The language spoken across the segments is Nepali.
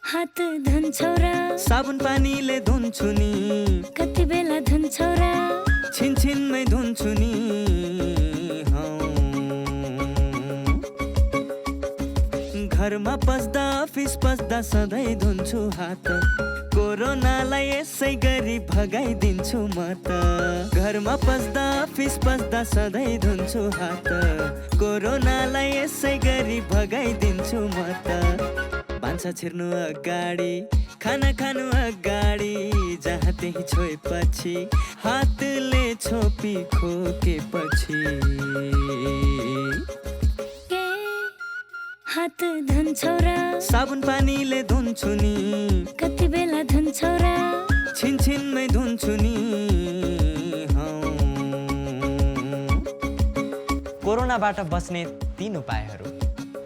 हात धुन्छौ र साबुन पानीले धुन्छु नि कति बेला धुन्छौ र छिनछिनमै धुन्छु नि घरमा पस्दा अफिस पस्दा सधैँ धुन्छु हात कोरोनालाई यसै गरी भगाइदिन्छु म त घरमा पस्दा अफिस पस्दा सधैँ धुन्छु हात कोरोनालाई यसै गरी भगाइदिन्छु म त भान्सा छिर्नु अगाडि खाना खानु अगाडि जहाँ त्यही छोएपछि हातले छोपी खोकेपछि हात धुन्छौ र साबुन पानीले धुन्छु नि कति बेला धुन्छौ र छिनछिनमै धुन्छु नि कोरोनाबाट बच्ने 3 उपायहरू।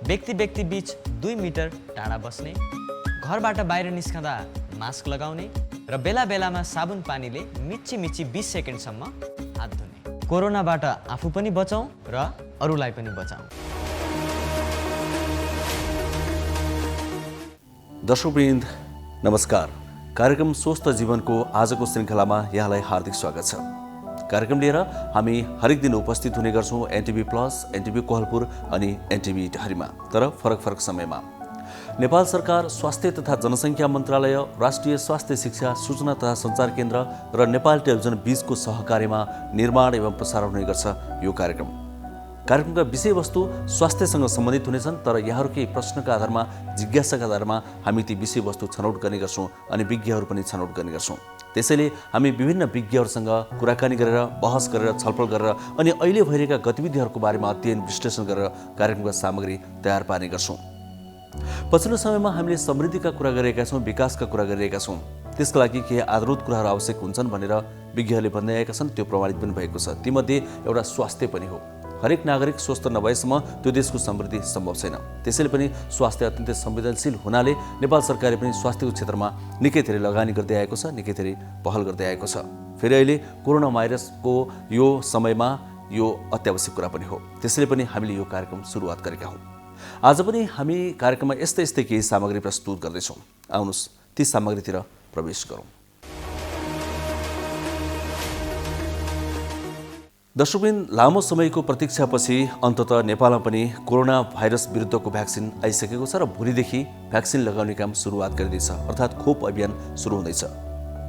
व्यक्ति व्यक्ति बीच 2 मिटर टाढा बस्ने, घरबाट बाहिर निस्कँदा मास्क लगाउने र बेला बेलामा साबुन पानीले मिच्ची 20 सेकेन्डसम्म हात धुने। कोरोनाबाट आफू पनि बचौँ र अरूलाई पनि बचाउँ। दर्शकवृन्द नमस्कार। कार्यक्रम स्वस्थ जीवनको आजको श्रृङ्खलामा यहाँलाई हार्दिक स्वागत छ। कार्यक्रम लिएर हामी हरेक दिन उपस्थित हुने गर्छौँ एनटिभी प्लस, एनटिभी कोहलपुर अनि एनटिभी टहरीमा, तर फरक समयमा। नेपाल सरकार स्वास्थ्य तथा जनसङ्ख्या मन्त्रालय, राष्ट्रिय स्वास्थ्य शिक्षा सूचना तथा सञ्चार केन्द्र र नेपाल टेलिभिजन बीचको सहकार्यमा निर्माण एवं प्रसारण हुने गर्छ यो कार्यक्रम। कार्यक्रमका विषयवस्तु स्वास्थ्यसँग सम्बन्धित हुनेछन्, तर यहाँहरूकै प्रश्नका आधारमा, जिज्ञासाका आधारमा हामी ती विषयवस्तु छनौट गर्ने गर्छौँ अनि विज्ञहरू पनि छनौट गर्ने गर्छौँ। त्यसैले हामी विभिन्न विज्ञहरूसँग कुराकानी गरेर, बहस गरेर, छलफल गरेर अनि अहिले भइरहेका गतिविधिहरूको बारेमा अध्ययन विश्लेषण गरेर कार्यक्रमका सामग्री तयार पार्ने गर्छौँ। पछिल्लो समयमा हामीले समृद्धिका कुरा गरिरहेका छौँ, विकासका कुरा गरिरहेका छौँ। त्यसका लागि केही आधारभूत कुराहरू आवश्यक हुन्छन् भनेर विज्ञहरूले भन्दै आएका छन्। त्यो प्रमाणित पनि भएको छ। तीमध्ये एउटा स्वास्थ्य पनि हो। हरेक नागरिक स्वस्थ नभएसम्म त्यो देशको समृद्धि सम्भव छैन। त्यसैले पनि स्वास्थ्य अत्यन्तै संवेदनशील हुनाले नेपाल सरकारले पनि स्वास्थ्यको क्षेत्रमा निकै धेरै लगानी गर्दै आएको छ, निकै धेरै पहल गर्दै आएको छ। फेरि अहिले कोरोना भाइरसको यो समयमा यो अत्यावश्यक कुरा पनि हो। त्यसैले पनि हामीले यो कार्यक्रम सुरुवात गरेका हौँ। आज पनि हामी कार्यक्रममा यस्तै केही सामग्री प्रस्तुत गर्दैछौँ। आउनुहोस् ती सामग्रीतिर प्रवेश गरौँ। दर्शकवृन्द, लामो समयको प्रतीक्षापछि अन्ततः नेपालमा पनि कोरोना भाइरस विरुद्धको भ्याक्सिन आइसकेको छ र भोलिदेखि भ्याक्सिन लगाउने काम सुरुवात गरिँदैछ, अर्थात् खोप अभियान सुरु हुँदैछ।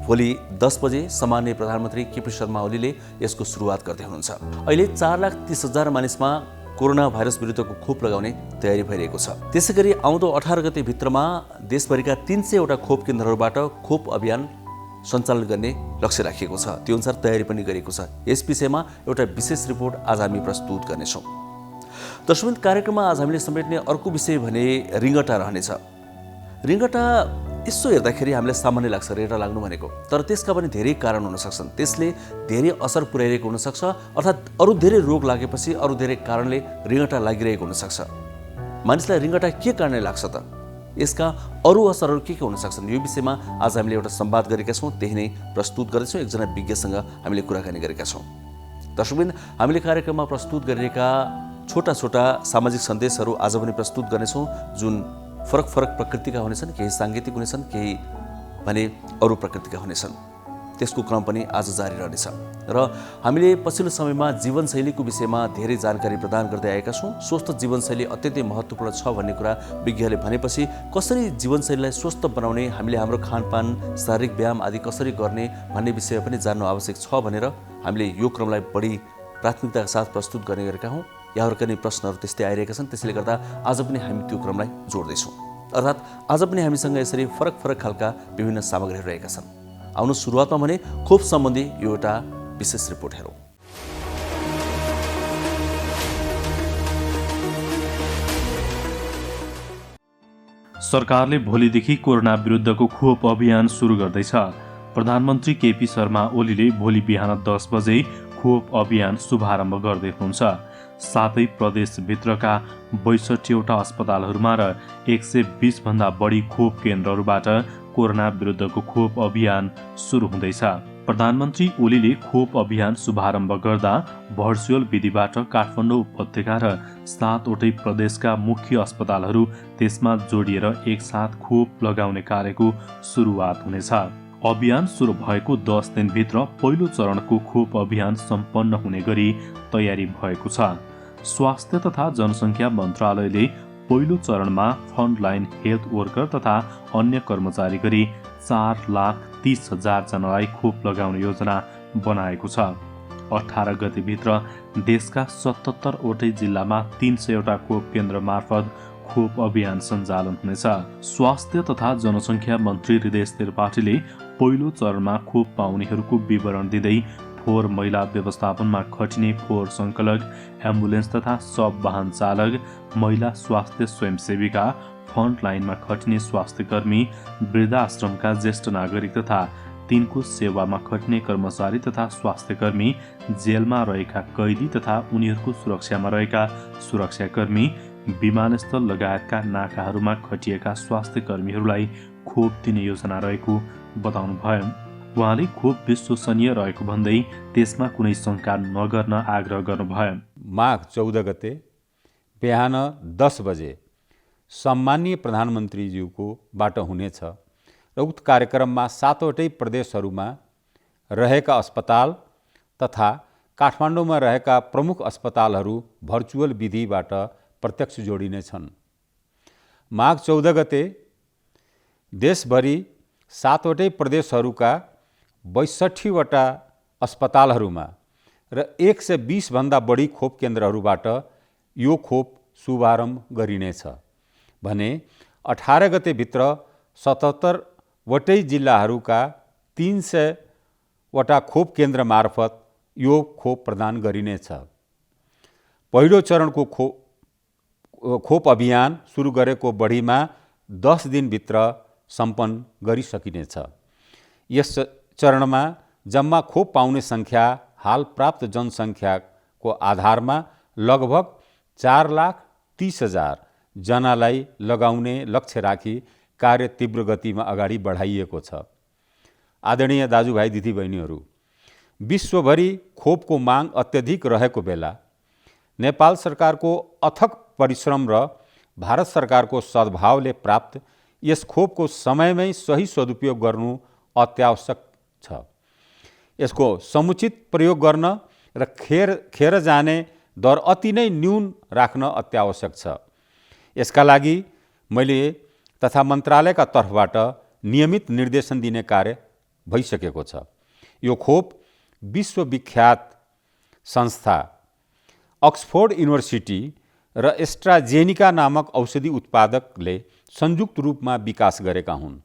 भोलि 10 बजे सम्माननीय प्रधानमन्त्री केपी शर्मा ओलीले यसको सुरुवात गर्दै हुनुहुन्छ। अहिले 4,30,000 मानिसमा कोरोना भाइरस विरुद्धको खोप लगाउने तयारी भइरहेको छ। त्यसैगरी आउँदो 18 गते भित्रमा देशभरिका 300वटा खोप केन्द्रहरूबाट खोप अभियान सञ्चालन गर्ने लक्ष्य राखिएको छ। त्यो अनुसार तयारी पनि गरिएको छ। यस विषयमा एउटा विशेष रिपोर्ट आज हामी प्रस्तुत गर्नेछौँ। दर्शकवृन्द, कार्यक्रममा आज हामीले समेट्ने अर्को विषय भने रिङ्गटा रहनेछ। रिङ्गटा यसो हेर्दाखेरि हामीलाई सामान्य लाग्छ रिङ्गटा लाग्नु भनेको, तर त्यसका पनि धेरै कारण हुन सक्छन्। त्यसले धेरै असर पुर्याइरहेको हुनसक्छ, अर्थात् अरू धेरै रोग लागेपछि अरू धेरै कारणले रिङ्गटा लागिरहेको हुनसक्छ। मानिसलाई रिङ्गटा के कारणले लाग्छ त? यसका अरू असरहरू के हुन सक्छन्? यो विषयमा आज हामीले एउटा संवाद गरेका छौँ, त्यही नै प्रस्तुत गर्दैछौँ। एकजना विज्ञसँग हामीले कुराकानी गरेका छौँ। दर्शकवृन्द, हामीले कार्यक्रममा प्रस्तुत गरिरहेका छोटा सामाजिक सन्देशहरू आज पनि प्रस्तुत गर्नेछौँ, जुन फरक प्रकृतिका हुनेछन्। केही साङ्गीतिक हुनेछन्, केही भने अरू प्रकृतिका हुनेछन्। त्यसको क्रम पनि आज जारी रहनेछ र हामीले पछिल्लो समयमा जीवनशैलीको विषयमा धेरै जानकारी प्रदान गर्दै आएका छौँ। स्वस्थ जीवनशैली अत्यन्तै महत्त्वपूर्ण छ भन्ने कुरा विज्ञहरूले भनेपछि कसरी जीवनशैलीलाई स्वस्थ बनाउने, हामीले हाम्रो खानपान, शारीरिक व्यायाम आदि कसरी गर्ने भन्ने विषय पनि जान्नु आवश्यक छ भनेर हामीले यो क्रमलाई बढी प्राथमिकताका साथ प्रस्तुत गर्ने गरेका हौँ। यहाँहरूका नि प्रश्नहरू त्यस्तै आइरहेका छन्। त्यसले गर्दा आज पनि हामी त्यो क्रमलाई जोड्दैछौँ, अर्थात् आज पनि हामीसँग यसरी फरक खालका विभिन्न सामग्रीहरू रहेका छन्। आउनु सुरुवातमा भने खोप सम्बन्धी यो एउटा विशेष रिपोर्ट हेरौँ। सरकारले भोलिदेखि कोरोना विरुद्धको खोप अभियान सुरु गर्दैछ। प्रधानमन्त्री केपी शर्मा ओलीले भोलि बिहान 10 बजे खोप अभियान शुभारम्भ गर्दै हुनुहुन्छ। सातै प्रदेशभित्रका 62वटा अस्पतालहरूमा र 120 भन्दा बढी खोप केन्द्रहरूबाट कोरोना विरुद्धको खोप अभियान सुरु हुँदैछ। प्रधानमन्त्री ओलीले खोप अभियान शुभारम्भ गर्दा भर्चुअल विधिबाट काठमाडौँ उपत्यका र 7वटै प्रदेशका मुख्य अस्पतालहरू त्यसमा जोडिएर एकसाथ खोप लगाउने कार्यको सुरुवात हुनेछ। अभियान सुरु भएको 10 दिनभित्र पहिलो चरणको खोप अभियान सम्पन्न हुने गरी तयारी भएको छ। स्वास्थ्य तथा जनसङ्ख्या मन्त्रालयले पहिलो चरणमा फ्रन्टलाइन हेल्थ वर्कर तथा अन्य कर्मचारी गरी 4,30,000 जनालाई खोप लगाउने योजना बनाएको छ। 18 गतेभित्र देशका 77 वटै जिल्लामा 300 खोप केन्द्र मार्फत खोप अभियान सञ्चालन हुनेछ। स्वास्थ्य तथा जनसङ्ख्या मन्त्री हृदय त्रिपाठीले पहिलो चरणमा खोप पाउनेहरूको विवरण दिँदै फोहोर मैला व्यवस्थापनमा खटिने फोहोर सङ्कलक, एम्बुलेन्स तथा सब वाहन चालक, महिला स्वास्थ्य स्वयंसेविका, फ्रन्टलाइनमा खटिने स्वास्थ्यकर्मी, वृद्धाश्रमका ज्येष्ठ नागरिक तथा तिनको सेवामा खटिने कर्मचारी तथा स्वास्थ्यकर्मी, जेलमा रहेका कैदी तथा उनीहरूको सुरक्षामा रहेका सुरक्षाकर्मी, विमानस्थल लगायतका नाकाहरूमा खटिएका स्वास्थ्यकर्मीहरूलाई खोप दिने योजना रहेको बताउनुभयो। उहाँले खोप विश्वसनीय रहेको भन्दै त्यसमा कुनै शङ्का नगर्न आग्रह गर्नुभयो। माघ 14 गते बिहान 10 बजे सम्माननीय प्रधानमन्त्रीज्यूको बाट हुनेछ र उक्त कार्यक्रममा 7वटै प्रदेशहरूमा रहेका अस्पताल तथा काठमाडौँमा रहेका प्रमुख अस्पतालहरू भर्चुअल विधिबाट प्रत्यक्ष जोडिनेछन्। माघ 14 गते देशभरि 7वटै प्रदेशहरूका 62वटा अस्पतालहरूमा र 120 भन्दा बढी खोप केन्द्रहरूबाट यो खोप शुभारम्भ गरिनेछ भने 18 गते भित्र 77 वटै जिल्लाहरूका 300वटा खोप केन्द्र मार्फत यो खोप प्रदान गरिनेछ। पहिलो चरणको खोप अभियान सुरु गरेको बढीमा 10 दिनभित्र सम्पन्न गरिसकिनेछ। यस चरणमा जम्मा खोप पाउने सङ्ख्या हाल प्राप्त जनसङ्ख्याको आधारमा लगभग 4,30,000 जनालाई लगाउने लक्ष्य राखी कार्य तीव्र गतिमा अगाडि बढाइएको छ। आदरणीय दाजुभाइ दिदीबहिनीहरू, विश्वभरि खोपको माग अत्यधिक रहेको बेला नेपाल सरकारको अथक परिश्रम र भारत सरकारको सद्भावले प्राप्त यस खोपको समयमै सही सदुपयोग गर्नु अत्यावश्यक छ। यसको समुचित प्रयोग गर्न र खेर जाने दर अति नै न्यून राख्न अत्यावश्यक छ। यसका लागि मैले तथा मन्त्रालयका तर्फबाट नियमित निर्देशन दिने कार्य भइसकेको छ। यो खोप विश्वविख्यात संस्था अक्सफोर्ड युनिभर्सिटी र एस्ट्राजेनिका नामक औषधि उत्पादकले संयुक्त रूपमा विकास गरेका हुन्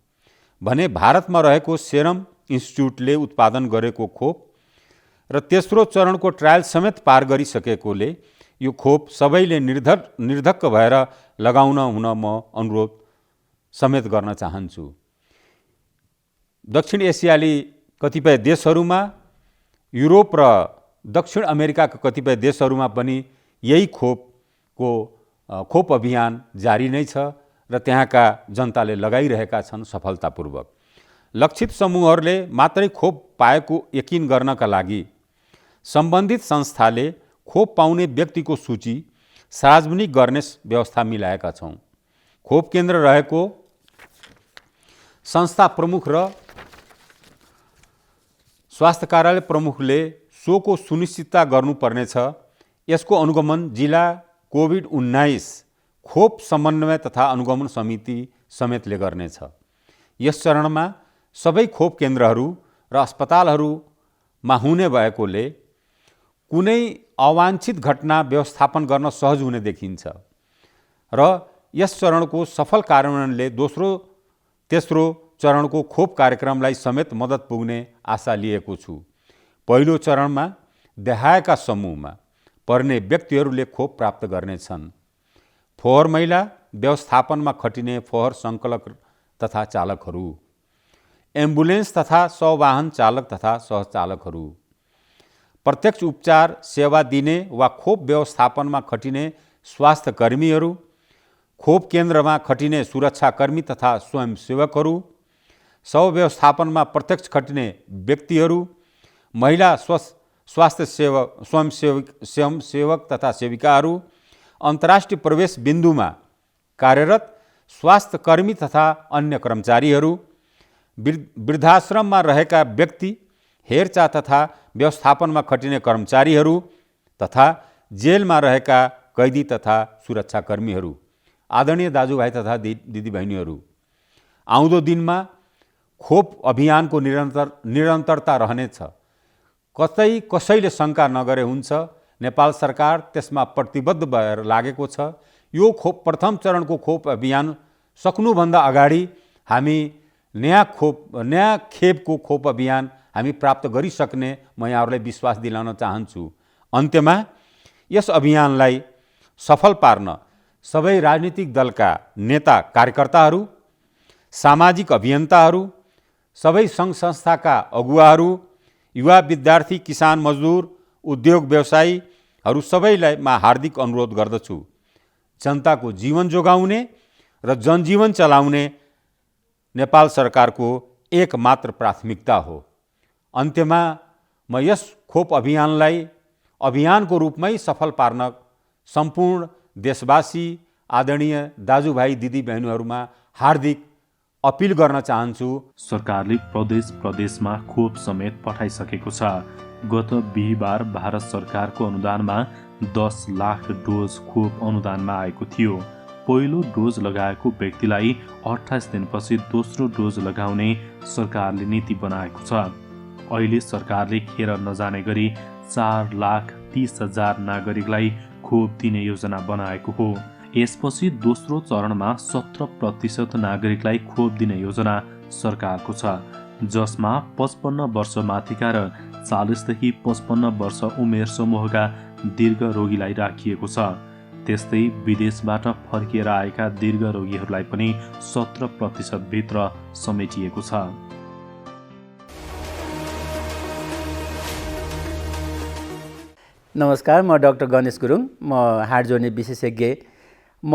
भने भारतमा रहेको सेरम इन्स्टिच्युटले उत्पादन गरेको खोप र तेस्रो चरणको ट्रायल समेत पार गरिसकेकोले यो खोप सबैले निर्धक्क भएर लगाउन हुन म अनुरोध समेत गर्न चाहन्छु। दक्षिण एसियाली कतिपय देशहरूमा, युरोप र दक्षिण अमेरिकाका कतिपय देशहरूमा पनि यही खोप अभियान जारी नै छ र त्यहाँका जनताले लगाइरहेका छन् सफलतापूर्वक। लक्षित समूहहरूले मात्रै खोप पाएको यकिन गर्नका लागि सम्बन्धित संस्थाले खोप पाउने व्यक्तिको सूची सार्वजनिक गर्ने व्यवस्था मिलाएका छौँ। खोप केन्द्र रहेको संस्था प्रमुख र स्वास्थ्य कार्यालय प्रमुखले सोको सुनिश्चितता गर्नुपर्नेछ। यसको अनुगमन जिल्ला कोभिड-19 खोप समन्वय तथा अनुगमन समिति समेतले गर्नेछ। यस चरणमा सबै खोप केन्द्रहरू र अस्पतालहरूमा हुने भएकोले कुनै अवाञ्छित घटना व्यवस्थापन गर्न सहज हुने देखिन्छ र यस चरणको सफल कार्यान्वयनले दोस्रो तेस्रो चरणको खोप कार्यक्रमलाई समेत मद्दत पुग्ने आशा लिएको छु। पहिलो चरणमा देहायका समूहमा पर्ने व्यक्तिहरूले खोप प्राप्त गर्नेछन्। फोहोर मैला व्यवस्थापनमा खटिने फोहोर सङ्कलक तथा चालकहरू, एम्बुलेन्स तथा सवाहन चालक तथा सहचालकहरू, प्रत्यक्ष उपचार सेवा दिने वा खोप व्यवस्थापनमा खटिने स्वास्थ्य कर्मीहरू, खोप केन्द्रमा खटिने सुरक्षाकर्मी तथा स्वयंसेवकहरू, शव व्यवस्थापनमा प्रत्यक्ष खटिने व्यक्तिहरू, महिला स्वास्थ्य स्वयंसेवक तथा सेविकाहरू, अन्तर्राष्ट्रिय प्रवेश बिन्दुमा कार्यरत स्वास्थ्य कर्मी तथा अन्य कर्मचारीहरू, वृद्धाश्रममा रहेका व्यक्ति, हेरचाह तथा व्यवस्थापनमा खटिने कर्मचारीहरू तथा जेलमा रहेका कैदी तथा सुरक्षाकर्मीहरू। आदरणीय दाजुभाइ तथा दिदीबहिनीहरू, आउँदो दिनमा खोप अभियानको निरन्तरता रहनेछ। कतै कसैले शङ्का नगरे हुन्छ, नेपाल सरकार त्यसमा प्रतिबद्ध भएर लागेको छ। यो प्रथम चरणको खोप अभियान सक्नुभन्दा अगाडि हामी नयाँ खेपको खोप अभियान हामी प्राप्त गरिसक्ने म यहाँहरूलाई विश्वास दिलाउन चाहन्छु। अन्त्यमा यस अभियानलाई सफल पार्न सबै राजनीतिक दलका नेता कार्यकर्ताहरू, सामाजिक अभियन्ताहरू, सबै सङ्घ संस्थाका अगुवाहरू, युवा विद्यार्थी, किसान, मजदुर, उद्योग व्यवसायीहरू सबैलाई म हार्दिक अनुरोध गर्दछु। जनताको जीवन जोगाउने र जनजीवन चलाउने नेपाल सरकारको एकमात्र प्राथमिकता हो। अन्त्यमा म यस खोप अभियानलाई अभियानको रूपमै सफल पार्न सम्पूर्ण देशवासी, आदरणीय दाजुभाइ दिदीबहिनीहरूमा हार्दिक अपिल गर्न चाहन्छु। सरकारले प्रदेशमा खोप समेत पठाइसकेको छ। गत बिहिबार भारत सरकारको अनुदानमा 10 लाख डोज खोप अनुदानमा आएको थियो। पहिलो डोज लगाएको व्यक्तिलाई 28 दिनपछि दोस्रो डोज लगाउने सरकारले नीति बनाएको छ। अहिले सरकारले खेर नजाने गरी 4,30,000 नागरिकलाई खोप दिने योजना बनाएको हो। यसपछि दोस्रो चरणमा 17% नागरिकलाई खोप दिने योजना सरकारको छ, जसमा 55 वर्ष माथिका र 40 देखि 55 वर्ष उमेर समूहका दीर्घ रोगीलाई राखिएको छ। त्यस्तै विदेशबाट फर्किएर आएका दीर्घ रोगीहरूलाई पनि 17% भित्र समेटिएको छ। नमस्कार, म डाक्टर गणेश गुरुङ, म हार्ट जोड्ने विशेषज्ञ। म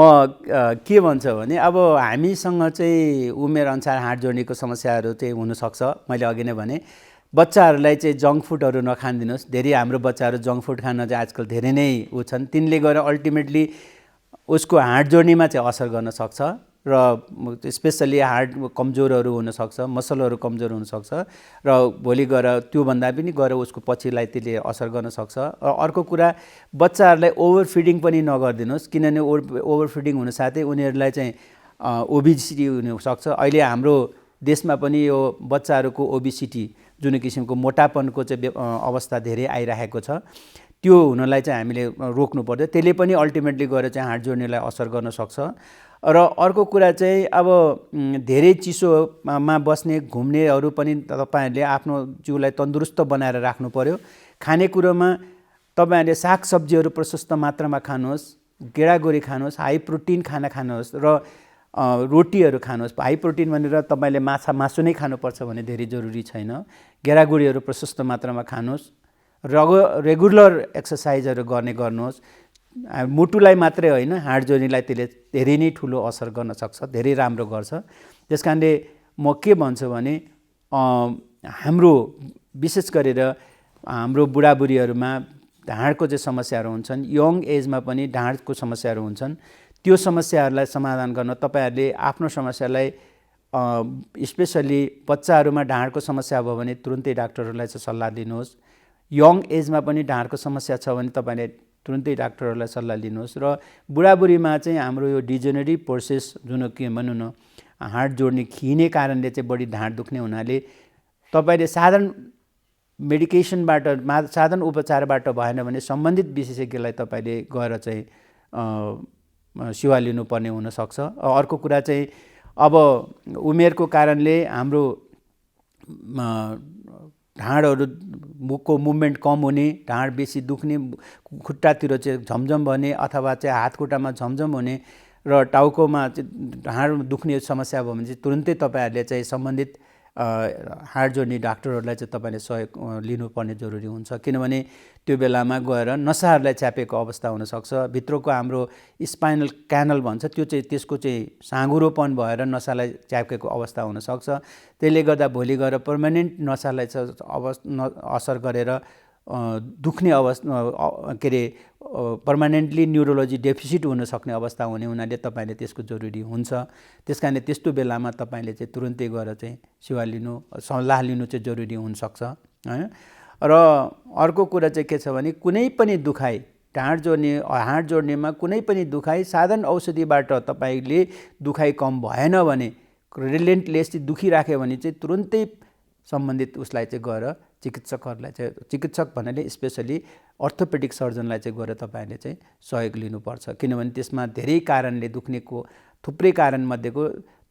के भन्छ भने अब हामीसँग चाहिँ उमेर अनुसार हार्ट जोड्नेको समस्याहरू चाहिँ हुनसक्छ। मैले अघि नै भने बच्चाहरूलाई चाहिँ जङ्क फुडहरू नखान दिनुहोस्। धेरै हाम्रो बच्चाहरू जङ्क फुड खान चाहिँ आजकल धेरै नै छन्। तिनले गएर अल्टिमेटली उसको हार्ट जोड्नेमा चाहिँ असर गर्न सक्छ र स्पेसली हार्ट कमजोरहरू हुनसक्छ, मसलहरू कमजोर हुनसक्छ र भोलि गएर त्योभन्दा पनि गएर उसको पछिलाई त्यसले असर गर्न सक्छ। र अर्को कुरा, बच्चाहरूलाई ओभर फिडिङ पनि नगरिदिनुहोस्, किनभने ओभर फिडिङ हुन साथै उनीहरूलाई चाहिँ ओबिसिटी हुनसक्छ। अहिले हाम्रो देशमा पनि यो बच्चाहरूको ओबिसिटी, जुन किसिमको मोटापनको चाहिँ अवस्था धेरै आइरहेको छ, त्यो हुनलाई चाहिँ हामीले रोक्नु पर्छ। त्यसले पनि अल्टिमेटली गएर चाहिँ हार्ट जोड्नेलाई असर गर्न सक्छ। र अर्को कुरा चाहिँ अब धेरै चिसोमा बस्ने घुम्नेहरू पनि तपाईँहरूले आफ्नो जिउलाई तन्दुरुस्त बनाएर राख्नु पर्यो। खानेकुरोमा तपाईँहरूले सागसब्जीहरू प्रशस्त मात्रामा खानुहोस्, गेडागुडी खानुहोस्, हाई प्रोटिन खाना खानुहोस् र रोटीहरू खानुहोस्। हाई प्रोटिन भनेर तपाईँले मासु नै खानुपर्छ भने धेरै जरुरी छैन। गेडागुडीहरू प्रशस्त मात्रामा खानुहोस्, रेगुलर एक्सर्साइजहरू गर्नुहोस्। मुटुलाई मात्रै होइन, हार्ट जोड्नेलाई त्यसले धेरै नै ठुलो असर गर्न सक्छ, धेरै राम्रो गर्छ। त्यस कारणले म के भन्छु भने हाम्रो विशेष गरेर हाम्रो बुढाबुढीहरूमा ढाँडको चाहिँ समस्याहरू हुन्छन्, यङ एजमा पनि ढाँडको समस्याहरू हुन्छन्। त्यो समस्याहरूलाई समाधान गर्न तपाईँहरूले आफ्नो समस्यालाई स्पेसली बच्चाहरूमा ढाँडको समस्या भयो भने तुरुन्तै डाक्टरहरूलाई चाहिँ सल्लाह दिनुहोस्। यङ एजमा पनि ढाँडको समस्या छ भने तपाईँले तुरुन्तै डाक्टरहरूलाई सल्लाह लिनुहोस्। र बुढाबुढीमा चाहिँ हाम्रो यो डिजेनेरेटिभ प्रोसेस जुन के भनौँ न, हार्ट जोड्ने खिने कारणले चाहिँ बढी ढाँड दुख्ने हुनाले तपाईँले साधारण मेडिकेसनबाट, साधारण उपचारबाट भएन भने सम्बन्धित विशेषज्ञलाई तपाईँले गएर चाहिँ सेवा लिनुपर्ने हुनसक्छ। अर्को कुरा चाहिँ अब उमेरको कारणले हाम्रो ढाँडहरू मुखको मुभमेन्ट कम हुने, ढाँड बेसी दुख्ने, खुट्टातिर चाहिँ झमझम भने अथवा चाहिँ हात खुट्टामा झमझम हुने र टाउकोमा चाहिँ ढाँड दुख्ने समस्या भयो भने चाहिँ तुरुन्तै तपाईँहरूले चाहिँ सम्बन्धित हाड जोड्ने डाक्टरहरूलाई चाहिँ तपाईँले सहयोग लिनुपर्ने जरुरी हुन्छ, किनभने त्यो बेलामा गएर नसाहरूलाई च्यापेको अवस्था हुनसक्छ। भित्रको हाम्रो स्पाइनल क्यानल भन्छ त्यो चाहिँ त्यसको चाहिँ साँघुरोपन भएर नसालाई च्यापेको अवस्था हुनसक्छ। त्यसले गर्दा भोलि गएर पर्मानेन्ट नसालाई असर गरेर दुख्ने अवस्था के अरे पर्मानेन्टली न्युरोलोजी डेफिसिट हुनसक्ने अवस्था हुने हुनाले तपाईँले त्यसको जरुरी हुन्छ। त्यस कारणले त्यस्तो बेलामा तपाईँले चाहिँ तुरुन्तै गएर चाहिँ सेवा लिनु सल्लाह लिनु चाहिँ जरुरी हुनसक्छ हैन। र अर्को कुरा चाहिँ के छ भने कुनै पनि दुखाइ हाड जोड्नेमा कुनै पनि दुखाइ साधारण औषधिबाट तपाईँले दुखाइ कम भएन भने रिलेन्टलेसली दुखिराख्यो भने चाहिँ तुरुन्तै सम्बन्धित उसलाई चाहिँ गएर चिकित्सकहरूलाई चाहिँ चिकित्सक भन्नाले स्पेसली अर्थोपेडिक सर्जनलाई चाहिँ गएर तपाईँले चाहिँ सहयोग लिनुपर्छ, किनभने त्यसमा धेरै कारणले दुख्नेको थुप्रै कारणमध्येको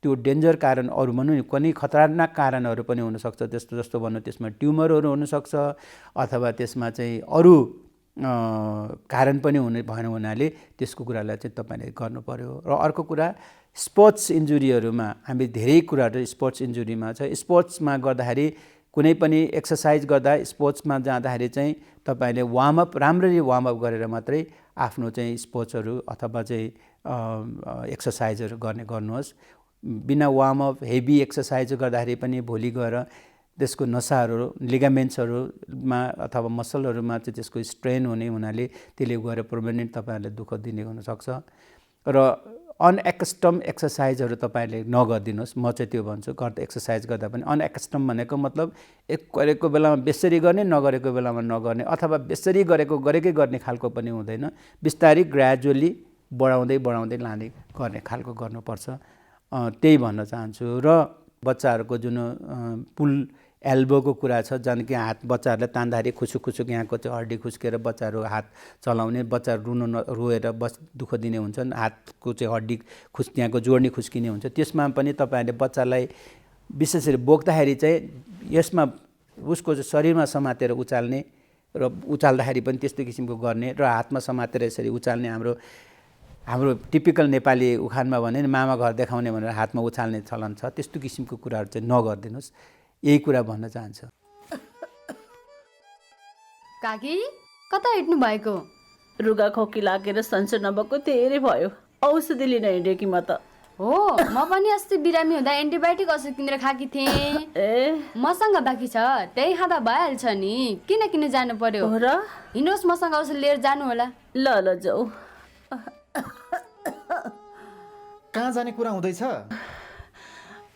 त्यो डेन्जर कारण अरू भनौँ नि कुनै खतरनाक कारणहरू पनि हुनसक्छ। त्यस्तो जस्तो भनौँ त्यसमा ट्युमरहरू हुनसक्छ अथवा त्यसमा चाहिँ अरू कारण पनि भएन हुनाले त्यसको कुरालाई चाहिँ तपाईँले गर्नु पर्यो। र अर्को कुरा स्पोर्ट्स इन्जुरीहरूमा हामी धेरै कुराहरू स्पोर्ट्स इन्जुरीमा छ। स्पोर्ट्समा गर्दाखेरि कुनै पनि एक्सर्साइज गर्दा स्पोर्ट्समा जाँदाखेरि चाहिँ तपाईँले वार्मअप राम्ररी वार्मअप गरेर मात्रै आफ्नो चाहिँ स्पोर्ट्सहरू अथवा चाहिँ एक्सर्साइजहरू गर्नुहोस्। बिना वार्मअप हेभी एक्सर्साइज गर्दाखेरि पनि भोलि गएर त्यसको नसाहरू लिगामेन्ट्सहरूमा अथवा मसलहरूमा चाहिँ त्यसको स्ट्रेन हुने हुनाले त्यसले गएर पर्मानेन्ट तपाईँहरूले दुःख दिने हुनसक्छ। र अनएकस्टम एक्सर्साइजहरू तपाईँले नगरिदिनुहोस्। म चाहिँ त्यो भन्छु एक्सर्साइज गर्दा पनि अनएकस्टम भनेको मतलब गरेको बेलामा बेसरी गर्ने नगरेको बेलामा नगर्ने अथवा बेसरी गरेकै गर्ने खालको पनि हुँदैन। बिस्तारै ग्रेजुअली बढाउँदै लाने गर्ने खालको गर्नुपर्छ। त्यही भन्न चाहन्छु। र बच्चाहरूको जुन पुल एल्बोको कुरा छ जन कि हात बच्चाहरूलाई तान्दाखेरि खुसुक यहाँको चाहिँ हड्डी खुस्केर बच्चाहरू हात चलाउने बच्चाहरू रोएर दुःख दिने हुन्छन्, हातको चाहिँ हड्डी त्यहाँको जोड्नी खुस्किने हुन्छ। त्यसमा पनि तपाईँहरूले बच्चालाई विशेष गरी बोक्दाखेरि चाहिँ यसमा उसको चाहिँ शरीरमा समातेर उचाल्ने र उचाल्दाखेरि पनि त्यस्तो किसिमको गर्ने र हातमा समातेर यसरी उचाल्ने हाम्रो टिपिकल नेपाली उखानमा भने मामा घर देखाउने भनेर हातमा उचाल्ने चलन छ। त्यस्तो किसिमको कुराहरू चाहिँ नगरिदिनुहोस्। यही कुरा भन्न चाहन्छु। काकी कता हिँड्नु भएको? रुगा खोकी लागेर सन्चो नभएको धेरै भयो, औषधि लिन हिँडेँ कि म त। हो म पनि अस्ति बिरामी हुँदा एन्टिबायोटिक औषधि किनेर खाकी थिएँ। मसँग बाँकी छ त्यही खाँदा भइहाल्छ नि, किन जानु पर्यो र? हिँड्नुहोस् मसँग औषधि लिएर जानु होला। ल जाऊ। कहाँ जाने कुरा हुँदैछ?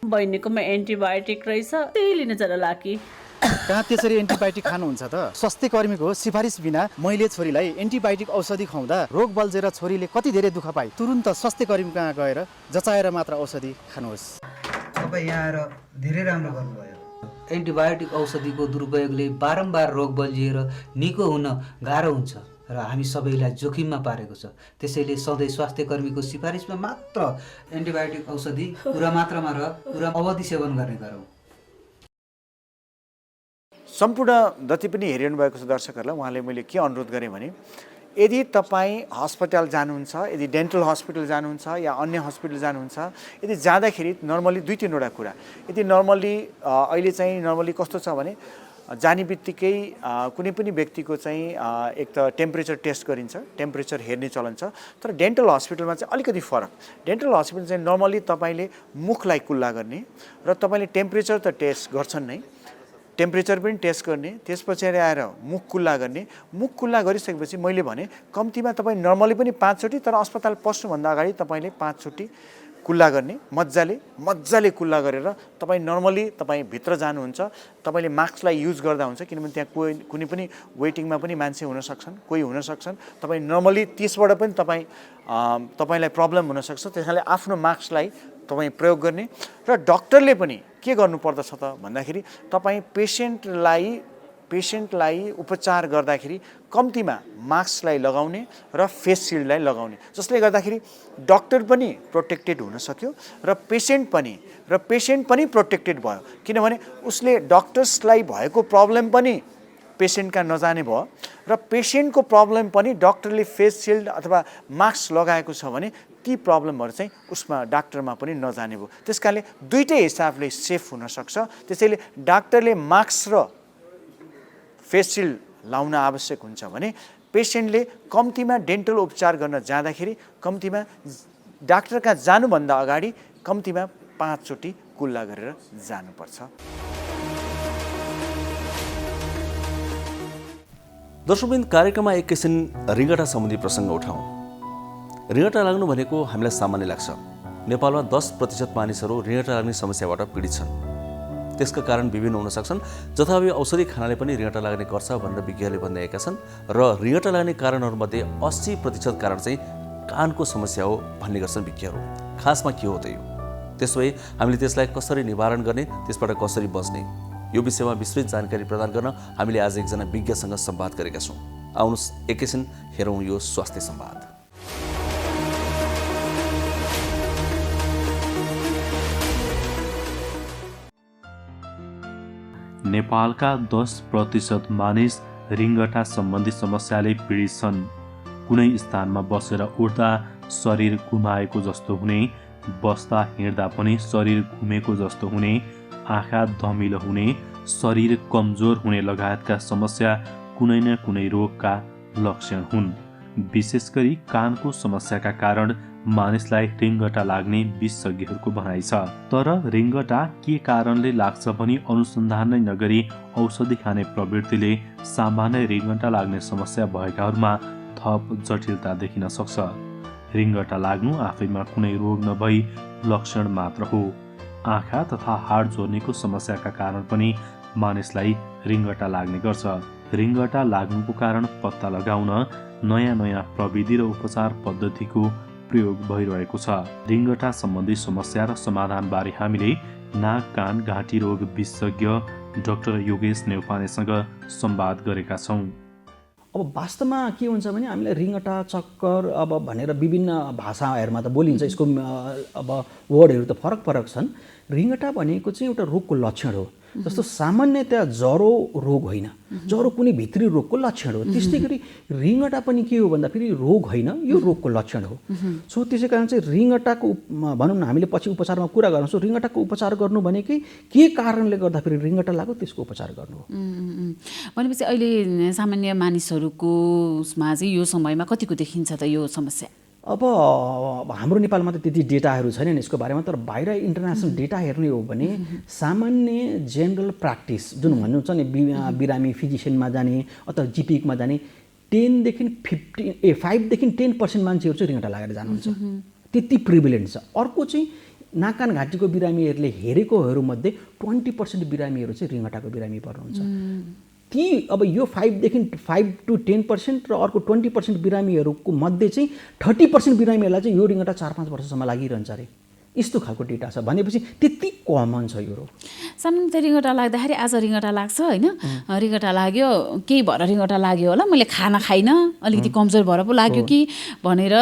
बहिनीकोमा एन्टिबायोटिक रहेछ, त्यही लिन जरा लाकी। कहाँ त्यसरी एन्टिबायोटिक खानुहुन्छ त? स्वास्थ्य कर्मीको सिफारिस बिना मैले छोरीलाई एन्टिबायोटिक औषधि खुवाउँदा रोग बल्झेर छोरीले कति धेरै दुःख पाए। तुरुन्त स्वास्थ्य कर्मी कहाँ गएर जचाएर मात्र औषधि खानुहोस्। तपाईँ यहाँ आएर धेरै राम्रो गर्नुभयो। एन्टिबायोटिक औषधिको दुरुपयोगले बारम्बार रोग बल्झिएर निको हुन गाह्रो हुन्छ र हामी सबैलाई जोखिममा पारेको छ। त्यसैले सधैँ स्वास्थ्य कर्मीको सिफारिसमा मात्र एन्टिबायोटिक औषधि पुरा मात्रामा र पुरा अवधि सेवन गर्ने गरौँ। सम्पूर्ण जति पनि हेरिरहनु भएको छ दर्शकहरूलाई उहाँले मैले के अनुरोध गरेँ भने यदि तपाईँ अस्पताल जानुहुन्छ, यदि डेन्टल हस्पिटल जानुहुन्छ या अन्य हस्पिटल जानुहुन्छ, यदि जाँदाखेरि नर्मली 2-3वटा कुरा यदि नर्मली अहिले चाहिँ नर्मली कस्तो छ भने जाने बित्तिकै कुनै पनि व्यक्तिको चाहिँ एक त टेम्परेचर टेस्ट गरिन्छ, टेम्परेचर हेर्ने चलन छ। तर डेन्टल हस्पिटलमा चाहिँ अलिकति फरक। डेन्टल हस्पिटल चाहिँ नर्मली तपाईँले मुखलाई कुल्ला गर्ने र तपाईँले टेम्परेचर त टेस्ट गर्छन् नै, टेम्परेचर पनि टेस्ट गर्ने, त्यस पछाडि आएर मुख कुल्ला गर्ने। मुख कुल्ला गरिसकेपछि मैले भने कम्तीमा तपाईँ नर्मली पनि 5 चोटि, तर अस्पताल पस्नुभन्दा अगाडि तपाईँले 5 चोटि कुल्ला गर्ने। मजाले कुल्ला गरेर तपाईँ नर्मली तपाईँ भित्र जानुहुन्छ। तपाईँले मास्कलाई युज गर्दा हुन्छ, किनभने त्यहाँ कुनै पनि वेटिङमा पनि मान्छे हुन सक्छन्, कोही हुन सक्छन्। तपाईँ नर्मली त्यसबाट पनि तपाईँलाई प्रब्लम हुनसक्छ। त्यसैले आफ्नो मास्कलाई तपाईँ प्रयोग गर्ने। र डक्टरले पनि के गर्नुपर्दछ त भन्दाखेरि तपाईँ पेसेन्टलाई उपचार गर्दाखेरि कम्तीमा मास्कलाई लगाउने र फेस सिल्डलाई लगाउने, जसले गर्दाखेरि डक्टर पनि प्रोटेक्टेड हुन सक्यो र पेसेन्ट पनि प्रोटेक्टेड भयो। किनभने उसले डक्टर्सलाई भएको प्रब्लम पनि पेसेन्टका नजाने भयो र पेसेन्टको प्रब्लम पनि डक्टरले फेस सिल्ड अथवा मास्क लगाएको छ भने ती प्रब्लमहरू चाहिँ उसमा डाक्टरमा पनि नजाने भयो। त्यस कारणले दुईटै हिसाबले सेफ हुनसक्छ। त्यसैले डाक्टरले मास्क र फेस सिल्ड लाउन आवश्यक हुन्छ भने पेसेन्टले कम्तीमा डेन्टल उपचार गर्न जाँदाखेरि कम्तीमा डाक्टरका जानुभन्दा अगाडि कम्तीमा 5 चोटि कुल्ला गरेर जानुपर्छ। दर्शकवृन्द, कार्यक्रममा एकैछिन रिङ्गटा सम्बन्धी प्रसङ्ग उठाउँ। रिङ्गटा लाग्नु भनेको हामीलाई सामान्य लाग्छ। नेपालमा 10% मानिसहरू रिङ्गटा लाग्ने समस्याबाट पीडित छन्। त्यसका कारण विभिन्न हुन सक्छन्। जथाभावी औषधि खानाले पनि रिङ्गटा लाग्ने गर्छ भनेर विज्ञहरूले भनिरहेका छन् र रिङ्गटा लाग्ने कारणहरूमध्ये 80% कारण चाहिँ कानको समस्या हो भन्ने गर्छन् विज्ञहरू। खासमा के हो त यो? त्यसो भए हामीले त्यसलाई कसरी निवारण गर्ने, त्यसबाट कसरी बच्ने, यो विषयमा विस्तृत जानकारी प्रदान गर्न हामीले आज एकजना विज्ञसँग संवाद गरेका छौँ। आउनुहोस् एकैछिन हेरौँ यो स्वास्थ्य संवाद। नेपालका 10% मानिस रिङ्गटा सम्बन्धी समस्याले पीडित छन्। कुनै स्थानमा बसेर उठ्दा शरीर घुमाएको जस्तो हुने, बस्दा हिँड्दा पनि शरीर घुमेको जस्तो हुने, आँखा धमिलो हुने, शरीर कमजोर हुने लगायतका समस्या कुनै न कुनै रोगका लक्षण हुन्। विशेष गरी कानको समस्याका कारण मानिसलाई रिङ्गटा लाग्ने विशेषज्ञहरूको भनाइ छ। तर रिङ्गटा के कारणले लाग्छ भनी अनुसन्धान नै नगरी औषधि खाने प्रवृत्तिले सामान्य रिङ्गटा लाग्ने समस्या भएकाहरूमा थप जटिलता देखिन सक्छ। रिङ्गटा लाग्नु आफैमा कुनै रोग नभई लक्षण मात्र हो। आँखा तथा हाड जोर्नीको समस्याका कारण पनि मानिसलाई रिङ्गटा लाग्ने गर्छ। रिङ्गटा लाग्नुको कारण पत्ता लगाउन नयाँ प्रविधि र उपचार पद्धतिको प्रयोग भइरहेको छ। रिङ्गटा सम्बन्धी समस्या र समाधानबारे हामीले नाक कान घाँटी रोग विशेषज्ञ डाक्टर योगेश नेउपानेसँग संवाद गरेका छौँ। अब वास्तवमा के हुन्छ भने हामीलाई रिङ्गटा, चक्कर भनेर विभिन्न भाषाहरूमा त बोलिन्छ। यसको अब वर्डहरू त फरक छन्। रिङ्गटा भनेको चाहिँ एउटा रोगको लक्षण हो। जस्तो सामान्यतया ज्वरो रोग होइन, ज्वरो कुनै भित्री रोगको लक्षण हो। त्यस्तै गरी रिङ्गटा पनि के हो भन्दाखेरि रोग होइन, यो रोगको लक्षण हो। सो त्यसै कारण चाहिँ रिङ्गटाको भनौँ न, हामीले पछि उपचारमा कुरा गर्छौँ। सो रिङ्गटाको उपचार गर्नु भनेकै के कारणले गर्दाखेरि रिङ्गटा लाग्यो त्यसको उपचार गर्नु हो। भनेपछि अहिले सामान्य मानिसहरूको उसमा चाहिँ यो समयमा कतिको देखिन्छ त यो समस्या? अब हाम्रो नेपालमा त त्यति डेटाहरू छैनन् यसको बारेमा। तर बाहिर इन्टरनेसनल डेटा हेर्ने हो भने सामान्य जेनरल प्र्याक्टिस जुन भन्नुहुन्छ नि, बिरामी फिजिसियनमा जाने अथवा जिपिकमा जाने 5देखि 10% मान्छेहरू चाहिँ रिङ्गटा लागेर जानुहुन्छ। त्यति प्रिभिलेन्ट छ। अर्को चाहिँ नाक कान घाँटीको बिरामीहरूले हेरेकोहरूमध्ये 20% बिरामीहरू चाहिँ रिङ्गटाको बिरामी पर्नुहुन्छ। ती अब यो 5 to 10% र अर्को 20% बिरामीहरूको मध्ये चाहिँ 30% बिरामीहरूलाई चाहिँ यो रिङ्गटा 4-5 वर्षसम्म लागिरहन्छ अरे। यस्तो खालको डेटा छ। भनेपछि त्यति कमन छ यो रोग। सामान्यतया रिङ्गटा लाग्दाखेरि आज रिङ्गटा लाग्छ होइन, रिङ्गटा लाग्यो केही भएर रिङ्गटा लाग्यो होला, मैले खाना खाइनँ, अलिकति कमजोर भएर पो लाग्यो कि भनेर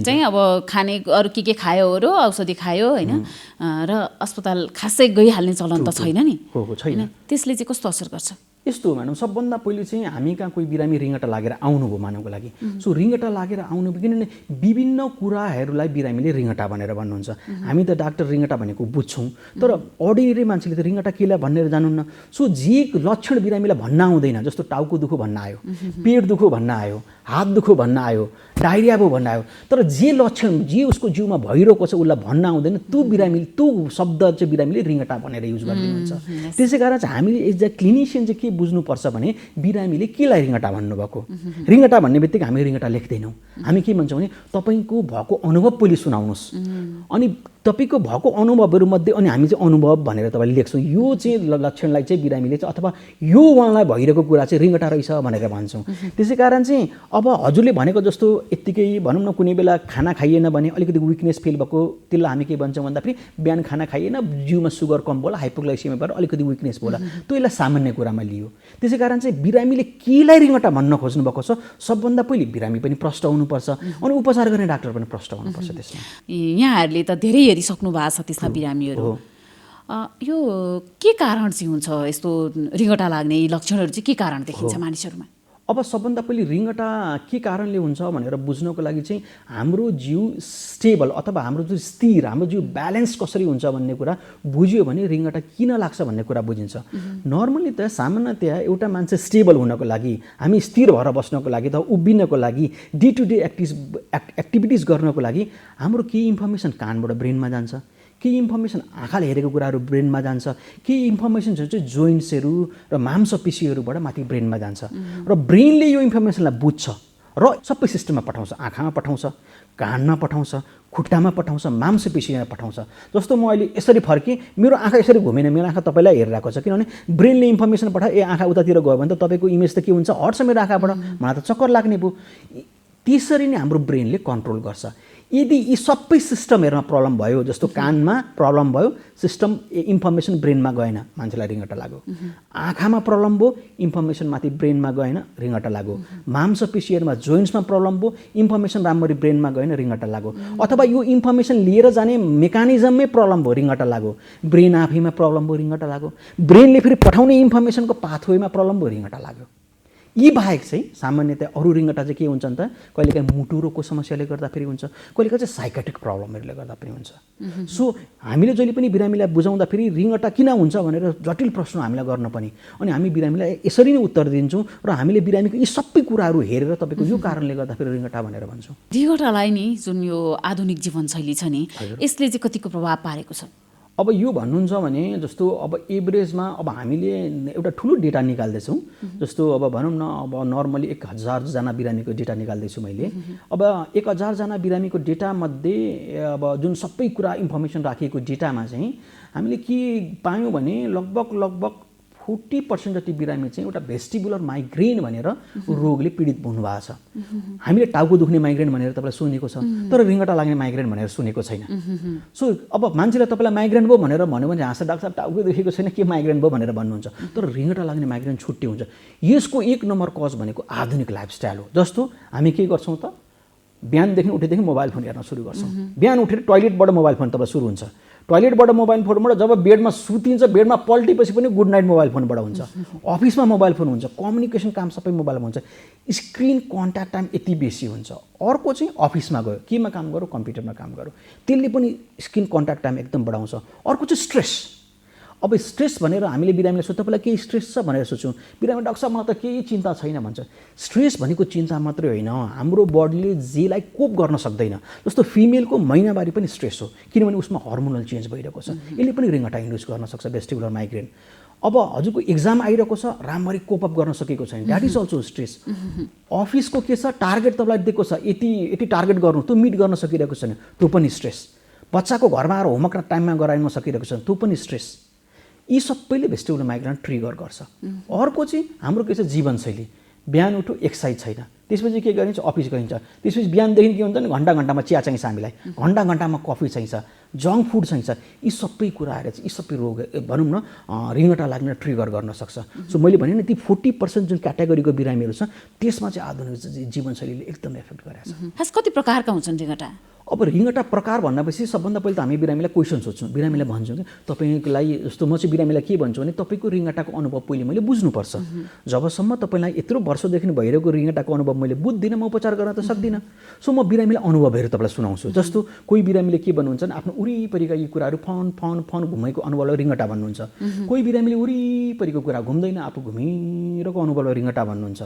चाहिँ अब खाने अरू के खायोहरू औषधि खायो होइन, र अस्पताल खासै गइहाल्ने चलन त छैन नि। छैन। त्यसले चाहिँ कस्तो असर गर्छ? यस्तो हो म्याडम, सबभन्दा पहिले चाहिँ हामी कहाँ कोही बिरामी रिङ्गटा लागेर आउनुभयो मानवको लागि। सो रिङ्गटा लागेर आउनु, किनभने विभिन्न कुराहरूलाई बिरामीले रिङ्गटा भनेर भन्नुहुन्छ। हामी त डाक्टर रिङ्गटा भनेको बुझ्छौँ, तर अर्डिनेरी मान्छेले त रिङ्गटा केलाई भनेर जानुहुन्न। सो जे लक्षण बिरामीलाई भन्न आउँदैन, जस्तो टाउको दुखो भन्न आयो, पेट दुखो भन्न आयो, हात दुखो भन्न आयो, डायरिया भयो भन्न आयो, तर जे लक्षण जे उसको जिउमा भइरहेको छ उसलाई भन्न आउँदैन, त्यो शब्द चाहिँ बिरामीले रिङ्गटा भनेर युज गरिदिनुहुन्छ। त्यसै कारण चाहिँ हामीले एज अ क्लिनिसियन चाहिँ के बुझ्नुपर्छ भने बिरामीले केलाई रिङ्गटा भन्नुभएको। रिङ्गटा भन्ने बित्तिकै हामी रिङ्गटा लेख्दैनौँ। हामी के भन्छौँ भने तपाईँको भएको अनुभव पहिले सुनाउनुहोस्, अनि तपाईँको भएको अनुभवहरूमध्ये अनि हामी चाहिँ अनुभव भनेर तपाईँले लेख्छौँ। यो चाहिँ लक्षणलाई चाहिँ बिरामीले चाहिँ अथवा यो उहाँलाई भइरहेको कुरा चाहिँ रिङ्गटा रहेछ भनेर भन्छौँ। त्यसै कारण चाहिँ अब हजुरले भनेको जस्तो यत्तिकै भनौँ न, कुनै बेला खाना खाइएन भने अलिकति विकनेस फिल भएको, त्यसलाई हामी के भन्छौँ भन्दाखेरि बिहान खाना खाइएन, जिउमा सुगर कम होला, हाइपोग्लाइसेमिया भएर अलिकति विकनेस होला, त्यो यसलाई सामान्य कुरामा लियो। त्यसै कारण चाहिँ बिरामीले केलाई रिङ्गटा भन्न खोज्नु भएको छ, सबभन्दा पहिले बिरामी पनि प्रष्ट हुनुपर्छ, अनि उपचार गर्ने डाक्टर पनि प्रष्ट हुनुपर्छ। त्यसमा यहाँहरूले त धेरै हेरिसक्नु भएको छ त्यसमा बिरामीहरू। यो के कारण चाहिँ हुन्छ यस्तो रिङ्गटा लाग्ने यी लक्षणहरू चाहिँ के कारण देखिन्छ मानिसहरूमा? अब सबभन्दा पहिले रिङ्गटा के कारणले हुन्छ भनेर बुझ्नको लागि चाहिँ हाम्रो जिउ स्टेबल अथवा हाम्रो जो स्थिर हाम्रो जिउ ब्यालेन्स कसरी हुन्छ भन्ने कुरा बुझ्यो भने रिङ्गटा किन लाग्छ भन्ने कुरा बुझिन्छ। नर्मली त सामान्यतया एउटा मान्छे स्टेबल हुनको लागि हामी स्थिर भएर बस्नको लागि त उभिनको लागि डे टु डे एक्टिभिटिज गर्नको लागि हाम्रो केही इन्फर्मेसन कानबाट ब्रेनमा जान्छ, केही इन्फर्मेसन आँखाले हेरेको कुराहरू ब्रेनमा जान्छ, केही इन्फर्मेसन चाहिँ जोइन्ट्सहरू र मांसपेशीहरूबाट माथि ब्रेनमा जान्छ र ब्रेनले यो इन्फर्मेसनलाई बुझ्छ र सबै सिस्टममा पठाउँछ। आँखामा पठाउँछ, कानमा पठाउँछ, खुट्टामा पठाउँछ, मांसपेशीमा पठाउँछ। जस्तो म अहिले यसरी फर्केँ, मेरो आँखा यसरी घुमेन, मेरो आँखा तपाईँलाई हेरिरहेको छ, किनभने ब्रेनले इन्फर्मेसन पठायो, ए आँखा उतातिर गयो भने त तपाईँको इमेज त के हुन्छ, हट्छ मेरो आँखाबाट, मलाई त चक्कर लाग्ने भयो। त्यसरी नै हाम्रो ब्रेनले कन्ट्रोल गर्छ। यदि यी सबै सिस्टमहरूमा प्रब्लम भयो, जस्तो कानमा प्रब्लम भयो, सिस्टम इन्फर्मेसन ब्रेनमा गएन, मान्छेलाई रिङ्गटा लाग्यो। आँखामा प्रब्लम भयो, इन्फर्मेसन माथि ब्रेनमा गएन, रिङ्गटा लाग्यो। मांसपेशीहरूमा जोइन्ट्समा प्रब्लम भयो, इन्फर्मेसन राम्ररी ब्रेनमा गएन, रिङ्गटा लाग्यो। अथवा यो इन्फर्मेसन लिएर जाने मेकानिजममै प्रब्लम भयो, रिङ्गटा लाग्यो। ब्रेन आफैमा प्रब्लम भयो, रिङ्गटा लाग्यो। ब्रेनले फेरि पठाउने इन्फर्मेसनको पाथवेमा प्रब्लम भयो, रिङ्गटा लाग्यो। यी बाहेक चाहिँ सामान्यतया अरू रिङ्गटा चाहिँ के हुन्छन् त, कहिलेकाहीँ मुटु रोगको समस्याले गर्दाखेरि हुन्छ, कहिलेकाहीँ चाहिँ साइकेट्रिक प्रब्लमहरूले गर्दा पनि हुन्छ। सो हामीले जहिले पनि बिरामीलाई बुझाउँदाखेरि रिङ्गटा किन हुन्छ भनेर जटिल प्रश्न हामीलाई गर्नुपर्ने, अनि हामी बिरामीलाई यसरी नै उत्तर दिन्छौँ र हामीले बिरामीको यी सबै कुराहरू हेरेर तपाईँको यो कारणले गर्दाखेरि रिङ्गटा भनेर भन्छौँ। रिङ्गटालाई नि जुन यो आधुनिक जीवनशैली छ नि, यसले चाहिँ कतिको प्रभाव पारेको छ? अब यो भन्नुहुन्छ भने जस्तो अब एभरेजमा अब हामीले एउटा ठुलो डेटा निकाल्दैछौँ। जस्तो अब भनौँ न, अब नर्मली 1000जना बिरामीको डेटा निकाल्दैछु मैले। अब 1000जना बिरामीको डेटामध्ये अब जुन सबै कुरा इन्फर्मेसन राखिएको डेटामा चाहिँ हामीले के पायौँ भने लगभग 40% जति बिरामी चाहिँ एउटा भेस्टिबुलर माइग्रेन भनेर रोगले पीडित हुनुभएको छ। हामीले टाउको दुख्ने माइग्रेन भनेर तपाईँलाई सुनेको छ, तर रिङ्गटा लाग्ने माइग्रेन भनेर सुनेको छैन। सो अब मान्छेले तपाईँलाई माइग्रेन भयो भनेर भन्यो भने हाँस्छ, डाक्टर साहब टाउको दुखेको छैन, के माइग्रेन भयो भनेर भन्नुहुन्छ, तर रिङ्गटा लाग्ने माइग्रेन छुट्टै हुन्छ। यसको एक नम्बर कज भनेको आधुनिक लाइफस्टाइल हो। जस्तो हामी के गर्छौँ त, बिहानदेखि उठेदेखि मोबाइल फोन हेर्न सुरु गर्छौँ। बिहान उठेर टोयलेटबाट मोबाइल फोन तपाईँ सुरु हुन्छ, टोयलेटबाट मोबाइल फोनबाट जब बेडमा सुतिन्छ, बेडमा पल्टेपछि पनि गुड नाइट मोबाइल फोनबाट हुन्छ, अफिसमा मोबाइल फोन हुन्छ, कम्युनिकेसन काम सबै मोबाइलमा हुन्छ, स्क्रिन कन्ट्याक्ट टाइम यति बेसी हुन्छ। अर्को चाहिँ अफिसमा गयो, केमा काम गरौँ, कम्प्युटरमा काम गरौँ, त्यसले पनि स्क्रिन कन्ट्याक्ट टाइम एकदम बढाउँछ। अर्को चाहिँ स्ट्रेस। अब स्ट्रेस भनेर हामीले बिरामीलाई सोध्छ, तपाईँलाई केही स्ट्रेस छ भनेर सोध्छौँ, बिरामी डाक्टर साहब मलाई त केही चिन्ता छैन भन्छ। स्ट्रेस भनेको चिन्ता मात्रै होइन, हाम्रो बडीले जेलाई कोप गर्न सक्दैन। जस्तो फिमेलको महिनावारी पनि स्ट्रेस हो, किनभने उसमा हर्मोनल चेन्ज भइरहेको छ, यसले पनि रिङ्गटा इन्ड्युस गर्न सक्छ, भेस्टिबुलर माइग्रेन। अब हजुरको एक्जाम आइरहेको छ, राम्ररी कोप अप गर्न सकेको छैन, द्याट इज अल्सो स्ट्रेस। अफिसको के छ, टार्गेट तपाईँलाई दिएको छ, यति टार्गेट गर्नु, त्यो मिट गर्न सकिरहेको छैन, त्यो पनि स्ट्रेस। बच्चाको घरमा आएर होमवर्क टाइममा गराउन सकिरहेको छैन, त्यो पनि स्ट्रेस। यी सबैले भेस्टिबुलर माइग्रेन ट्रिगर गर्छ। अर्को चाहिँ हाम्रो के छ, जीवनशैली। बिहान उठ्यो, एक्सर्साइज छैन, त्यसपछि के गरिन्छ, अफिस गइन्छ, त्यसपछि बिहानदेखि के हुन्छ भने घन्टा चिया चाहिन्छ हामीलाई, घन्टामा कफी चाहिन्छ, जङ्क फुड चाहिन्छ। यी सबै कुराहरू चाहिँ यी सबै रोग भनौँ न रिङ्गटा लाग्न ट्रिगर गर्न सक्छ। सो मैले भने नि ती 40% जुन क्याटेगोरीको बिरामीहरू छ, त्यसमा चाहिँ आधुनिक जीवनशैलीले एकदम एफेक्ट गरेको छ। खास कति प्रकारका हुन्छन् रिङ्गटा? अब रिङ्गटा प्रकार भन्नेपछि सबभन्दा पहिले त हामी बिरामीलाई क्वेसन सोध्छौँ, बिरामीलाई भन्छौँ कि तपाईँलाई जस्तो म चाहिँ बिरामीलाई के भन्छु भने तपाईँको रिङ्गटाको अनुभव पहिले मैले बुझ्नुपर्छ। जबसम्म तपाईँलाई यत्रो वर्षदेखि भइरहेको रिङ्गटाको अनुभव मैले बुझ्दिनँ, म उपचार गर्न त सक्दिनँ। सो म बिरामीलाई अनुभवहरू तपाईँलाई सुनाउँछु। जस्तो कोही बिरामीले के भन्नुहुन्छ भने आफ्नो वरिपरिका यी कुराहरू फन घुमेको अनुभवलाई रिङ्गटा भन्नुहुन्छ। कोही बिरामीले वरिपरिको कुरा घुम्दैन, आफू घुमिरहेको अनुभवलाई रिङ्गटा भन्नुहुन्छ।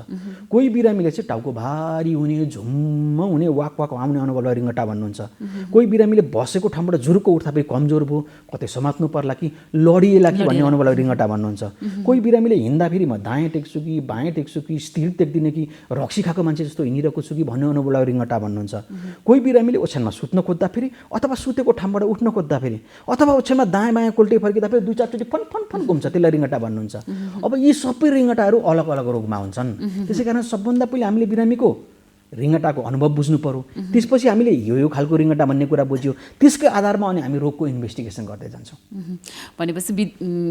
कोही बिरामीले चाहिँ टाउको भारी हुने, झुम्म हुने, वाक आउने अनुभवलाई रिङ्गटा भन्नुहुन्छ। कोही बिरामीले बसेको ठाउँबाट जुरुक्क उठ्दाखेरि कमजोर भयो, कतै समात्नु पर्ला कि लडिएला कि भन्ने अनुभवलाई रिङ्गटा भन्नुहुन्छ। कोही बिरामीले हिँड्दाखेरि म दायाँ टेक्छु कि बायाँ टेक्छु कि स्थिर टेक्दिनँ कि रक्सी खाएको मान्छे जस्तो हिँडिरहेको छु कि भन्ने अनुभवलाई रिङ्गटा भन्नुहुन्छ। कोही बिरामीले ओछ्यानमा सुत्न खोज्दाखेरि अथवा सुतेको ठाउँबाट उठ्न खोज्दाखेरि अथवा ओछ्यानमा दायाँ बायाँ कोल्टे फर्किँदाखेरि 2-4 चोटि फन घुम्छ, त्यसलाई रिङ्गटा भन्नुहुन्छ। अब यी सबै रिङ्गटाहरू अलग अलग रोगमा हुन्छन्। त्यसै कारण सबभन्दा पहिले हामीले बिरामीको रिङ्गटाको अनुभव बुझ्नु पर्यो। त्यसपछि हामीले यो खालको रिङ्गटा भन्ने कुरा बुझ्यो, त्यसकै आधारमा अनि हामी रोगको इन्भेस्टिगेसन गर्दै जान्छौँ। भनेपछि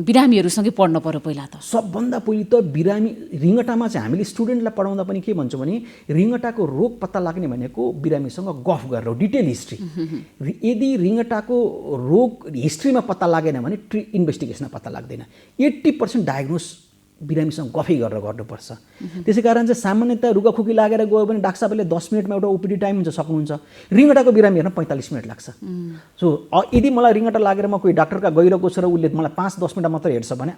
बिरामीहरूसँगै पढ्न पर्यो पहिला त। सबभन्दा पहिले त रिङ्गटामा चाहिँ हामीले स्टुडेन्टलाई पढाउँदा पनि के भन्छौँ भने रिङ्गटाको रोग पत्ता लाग्ने भनेको बिरामीसँग गफ गरेर डिटेल हिस्ट्री। यदि रिङ्गटाको रोग हिस्ट्रीमा पत्ता लागेन भने इन्भेस्टिगेसनमा पत्ता लाग्दैन। 80% डायग्नोस बिरामीसँग गफै गरेर गर्नुपर्छ। त्यसै कारण चाहिँ सामान्यतः रुगाखुकी लागेर गयो भने डाक्टर साहबले 10 मिनटमा एउटा ओपिडी टाइम हुन्छ सक्नुहुन्छ। रिङ्गटाको बिरामी हेर्न 45 मिनट लाग्छ। सो यदि मलाई रिङ्गटा लागेर म कोही डाक्टरका गइरहेको छ र उसले मलाई 5-10 मिनट मात्र हेर्छ भने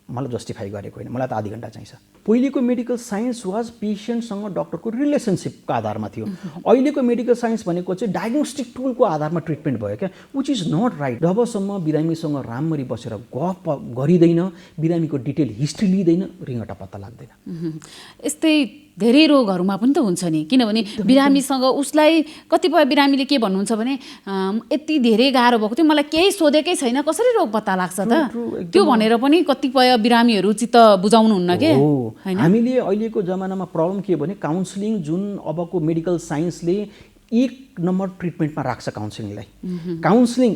मलाई जस्टिफाई गरेको होइन, मलाई त आधी घन्टा चाहिन्छ। पहिलेको मेडिकल साइन्स वाज पेसेन्टसँग डक्टरको रिलेसनसिपको आधारमा थियो। अहिलेको मेडिकल साइन्स भनेको चाहिँ डायग्नोस्टिक टुलको आधारमा ट्रिटमेन्ट भयो क्या, विच इज नट राइट। जबसम्म बिरामीसँग राम्ररी बसेर गफ गरिँदैन, बिरामीको डिटेल हिस्ट्री लिँदैन, रिङ्गटा पत्ता लाग्दैन। यस्तै धेरै रोगहरूमा पनि त हुन्छ नि, किनभने बिरामीसँग उसलाई कतिपय बिरामीले के भन्नुहुन्छ भने यति धेरै गाह्रो भएको थियो, मलाई केही सोधेकै छैन, कसरी रोग पत्ता लाग्छ त, त्यो भनेर पनि कतिपय बिरामीहरू चित्त बुझाउनुहुन्न के। हामीले अहिलेको जमानामा प्रब्लम के भने काउन्सिलिङ जुन अबको मेडिकल साइन्सले 1 नम्बर ट्रिटमेन्टमा राख्छ काउन्सिलिङलाई। काउन्सिलिङ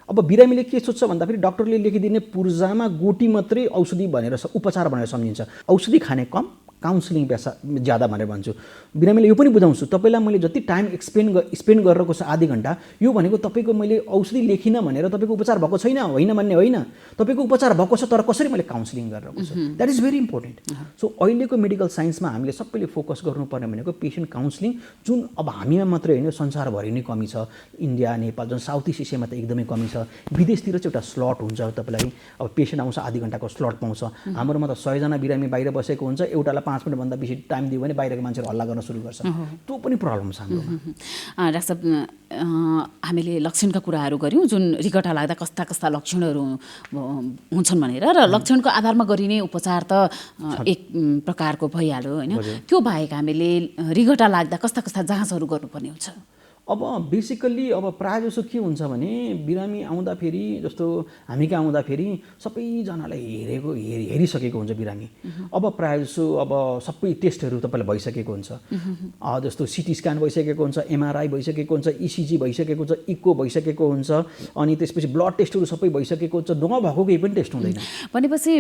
अब बिरामीले के सोध्छ भन्दाखेरि डक्टरले लेखिदिने पूर्जामा गोटी मात्रै औषधि भनेर उपचार भनेर सम्झिन्छ। औषधि खाने कम, काउन्सिलिङ ज्यादा भनेर भन्छु। बिरामीले यो पनि बुझाउँछु, तपाईँलाई मैले जति टाइम स्पेन्ड गरेको छ आधी घन्टा, यो भनेको तपाईँको मैले औषधि लेखिनँ भनेर तपाईँको उपचार भएको छैन होइन भन्ने होइन। तपाईँको उपचार भएको छ तर कसरी मैले काउन्सिलिङ गरिरहेको छु, that is very important. So अहिलेको मेडिकल साइन्समा हामीले सबैले फोकस गर्नुपर्ने भनेको पेसेन्ट काउन्सिलिङ, जुन अब हामीमा मात्रै होइन संसारभरि नै कमी छ। इन्डिया, नेपाल, जुन साउथ इस्ट एसियामा त एकदमै कमी छ। विदेशतिर चाहिँ एउटा स्लट हुन्छ तपाईँलाई, अब पेसेन्ट आउँछ आधी घन्टाको स्लट पाउँछ। हाम्रोमा त 100 जना बिरामी बाहिर बसेको हुन्छ, एउटालाई 5 मिनटभन्दा बेसी टाइम दियो भने बाहिरको मान्छेहरू हल्ला गर्न सुरु गर्छ। त्यो पनि प्रब्लम छ हाम्रोमा। डाक्टर साहब, हामीले लक्षणका कुराहरू गऱ्यौँ, जुन रिङ्गटा लाग्दा कस्ता कस्ता लक्षणहरू हुन्छन् भनेर, र लक्षणको आधारमा गरिने उपचार त एक प्रकारको भइहाल्यो होइन। त्यो बाहेक हामीले रिङ्गटा लाग्दा कस्ता कस्ता जाँचहरू गर्नुपर्ने हुन्छ? अब बेसिकल्ली अब प्रायः जसो के हुन्छ भने बिरामी आउँदाखेरि, जस्तो हामी कहाँ आउँदाखेरि सबैजनालाई हेरिसकेको हुन्छ बिरामी। अब प्रायः जसो अब सबै टेस्टहरू तपाईँलाई भइसकेको हुन्छ। जस्तो सिटी स्क्यान भइसकेको हुन्छ, एमआरआई भइसकेको हुन्छ, इसिजी भइसकेको हुन्छ, इको भइसकेको हुन्छ, अनि त्यसपछि ब्लड टेस्टहरू सबै भइसकेको हुन्छ, नभएको केही पनि टेस्ट हुँदैन। भनेपछि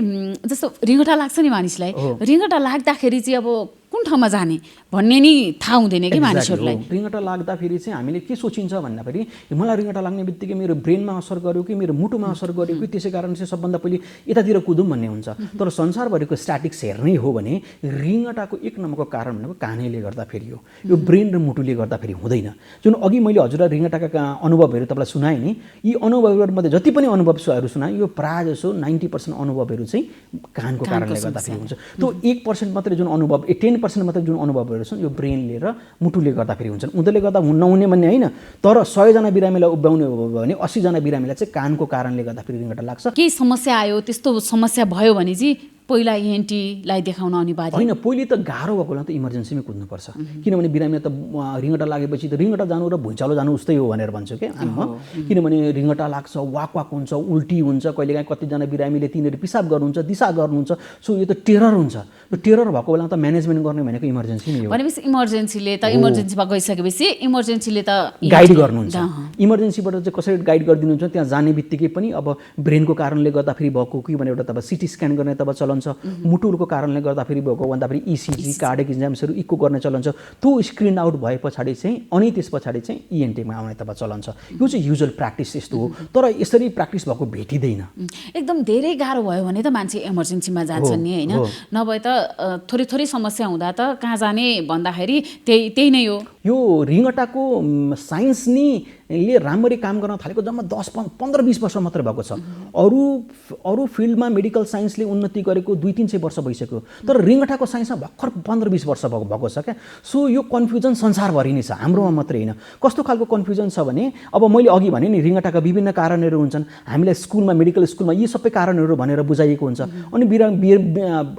जस्तो रिङ्गटा लाग्छ नि मानिसलाई, रिङ्गटा लाग्दाखेरि चाहिँ अब कुन ठाउँमा जाने भन्ने नि थाहा हुँदैन कि मानिसहरूलाई। रिङ्गटा लाग्दाखेरि चाहिँ हामीले के सोचिन्छ भन्दाखेरि मलाई रिङ्गटा लाग्ने बित्तिकै मेरो ब्रेनमा असर गर्यो कि मेरो मुटुमा असर गर्यो कि, त्यसै कारण चाहिँ सबभन्दा पहिले यतातिर कुदौँ भन्ने हुन्छ। तर संसारभरिको स्ट्याटिक्स हेर्नै हो भने रिङ्गटाको 1 नम्बरको कारण भनेको कानैले गर्दाखेरि हो, यो ब्रेन र मुटुले गर्दाखेरि हुँदैन। जुन अघि मैले हजुरलाई रिङ्गटाका अनुभवहरू तपाईँलाई सुनाएँ नि, यी अनुभवहरूमध्ये जति पनि अनुभवहरू सुनाएँ, यो प्रायः जसो 90% अनुभवहरू चाहिँ कानको कारणले गर्दाखेरि हुन्छ। त्यो 1% मात्रै जुन अनुभव, 10% मात्रै जुन अनुभवहरू छन् यो ब्रेनले र मुटुले गर्दाखेरि हुन्छन्। उनीहरूले गर्दा नहुने भन्ने होइन, तर 100 जना बिरामीलाई उभ्याउने हो भने 80 जना बिरामीलाई चाहिँ कानको कारणले गर्दाखेरि रिङ्गटा लाग्छ। केही समस्या आयो, त्यस्तो समस्या भयो भने चाहिँ पहिला ENT-लाई देखाउन अनिवार्य होइन। पहिले त गाह्रो भएको बेला त इमर्जेन्सीमै कुद्नुपर्छ, किनभने बिरामीलाई त रिङ्गटा लागेपछि त रिङ्गटा जानु र भुइँचालो जानु उस्तै हो भनेर भन्छु क्या म। किनभने रिङ्गटा लाग्छ, वाक हुन्छ, उल्टी हुन्छ, कहिलेकाहीँ कतिजना बिरामीले तिनीहरू पिसाब गर्नुहुन्छ, दिशा गर्नुहुन्छ। सो यो त टेरर हुन्छ। त्यो टेरर भएको बेला त म्यानेजमेन्ट गर्ने भनेको इमर्जेन्सी नै हो। भनेपछि इमर्जेन्सीमा गइसकेपछि इमर्जेन्सीले त गाइड गर्नुहुन्छ। इमर्जेन्सीबाट चाहिँ कसरी गाइड गरिदिनुहुन्छ, त्यहाँ जाने बित्तिकै पनि अब ब्रेनको कारणले गर्दाखेरि भएको कि भने एउटा तपाईँ सिटी स्क्यान गर्ने तपाईँ चलन छ, मुटुको कारणले गर्दाखेरि भएको भन्दाखेरि इसिजी, कार्डियक इक्जाम्सहरू इको गर्ने चलन छ। त्यो स्क्रिन आउट भए पछाडि चाहिँ अनि त्यस पछाडि चाहिँ ENT-मा आउने तपाईँ चलन छ। यो चाहिँ युजुअल प्र्याक्टिस यस्तो हो, तर यसरी प्र्याक्टिस भएको भेटिँदैन। एकदम धेरै गाह्रो भयो भने त मान्छे इमर्जेन्सीमा जान्छन् नि होइन, नभए त थोरै समस्या हुँदा त कहाँ जाने भन्दाखेरि त्यही नै हो। यो रिङ्गटाको साइन्स नि ले राम्ररी काम गर्न थालेको जम्मा 10-15-20 वर्ष मात्रै भएको छ। अरू फिल्डमा मेडिकल साइन्सले उन्नति गरेको 200-300 वर्ष भइसक्यो, तर रिङ्गटाको साइन्समा भर्खर 15-20 वर्ष भएको छ क्या। सो यो कन्फ्युजन संसारभरि नै छ, हाम्रोमा मात्रै होइन। कस्तो खालको कन्फ्युजन छ भने अब मैले अघि भने नि रिङ्गटाका विभिन्न कारणहरू हुन्छन्, हामीलाई स्कुलमा मेडिकल स्कुलमा यी सबै कारणहरू भनेर बुझाइएको हुन्छ। अनि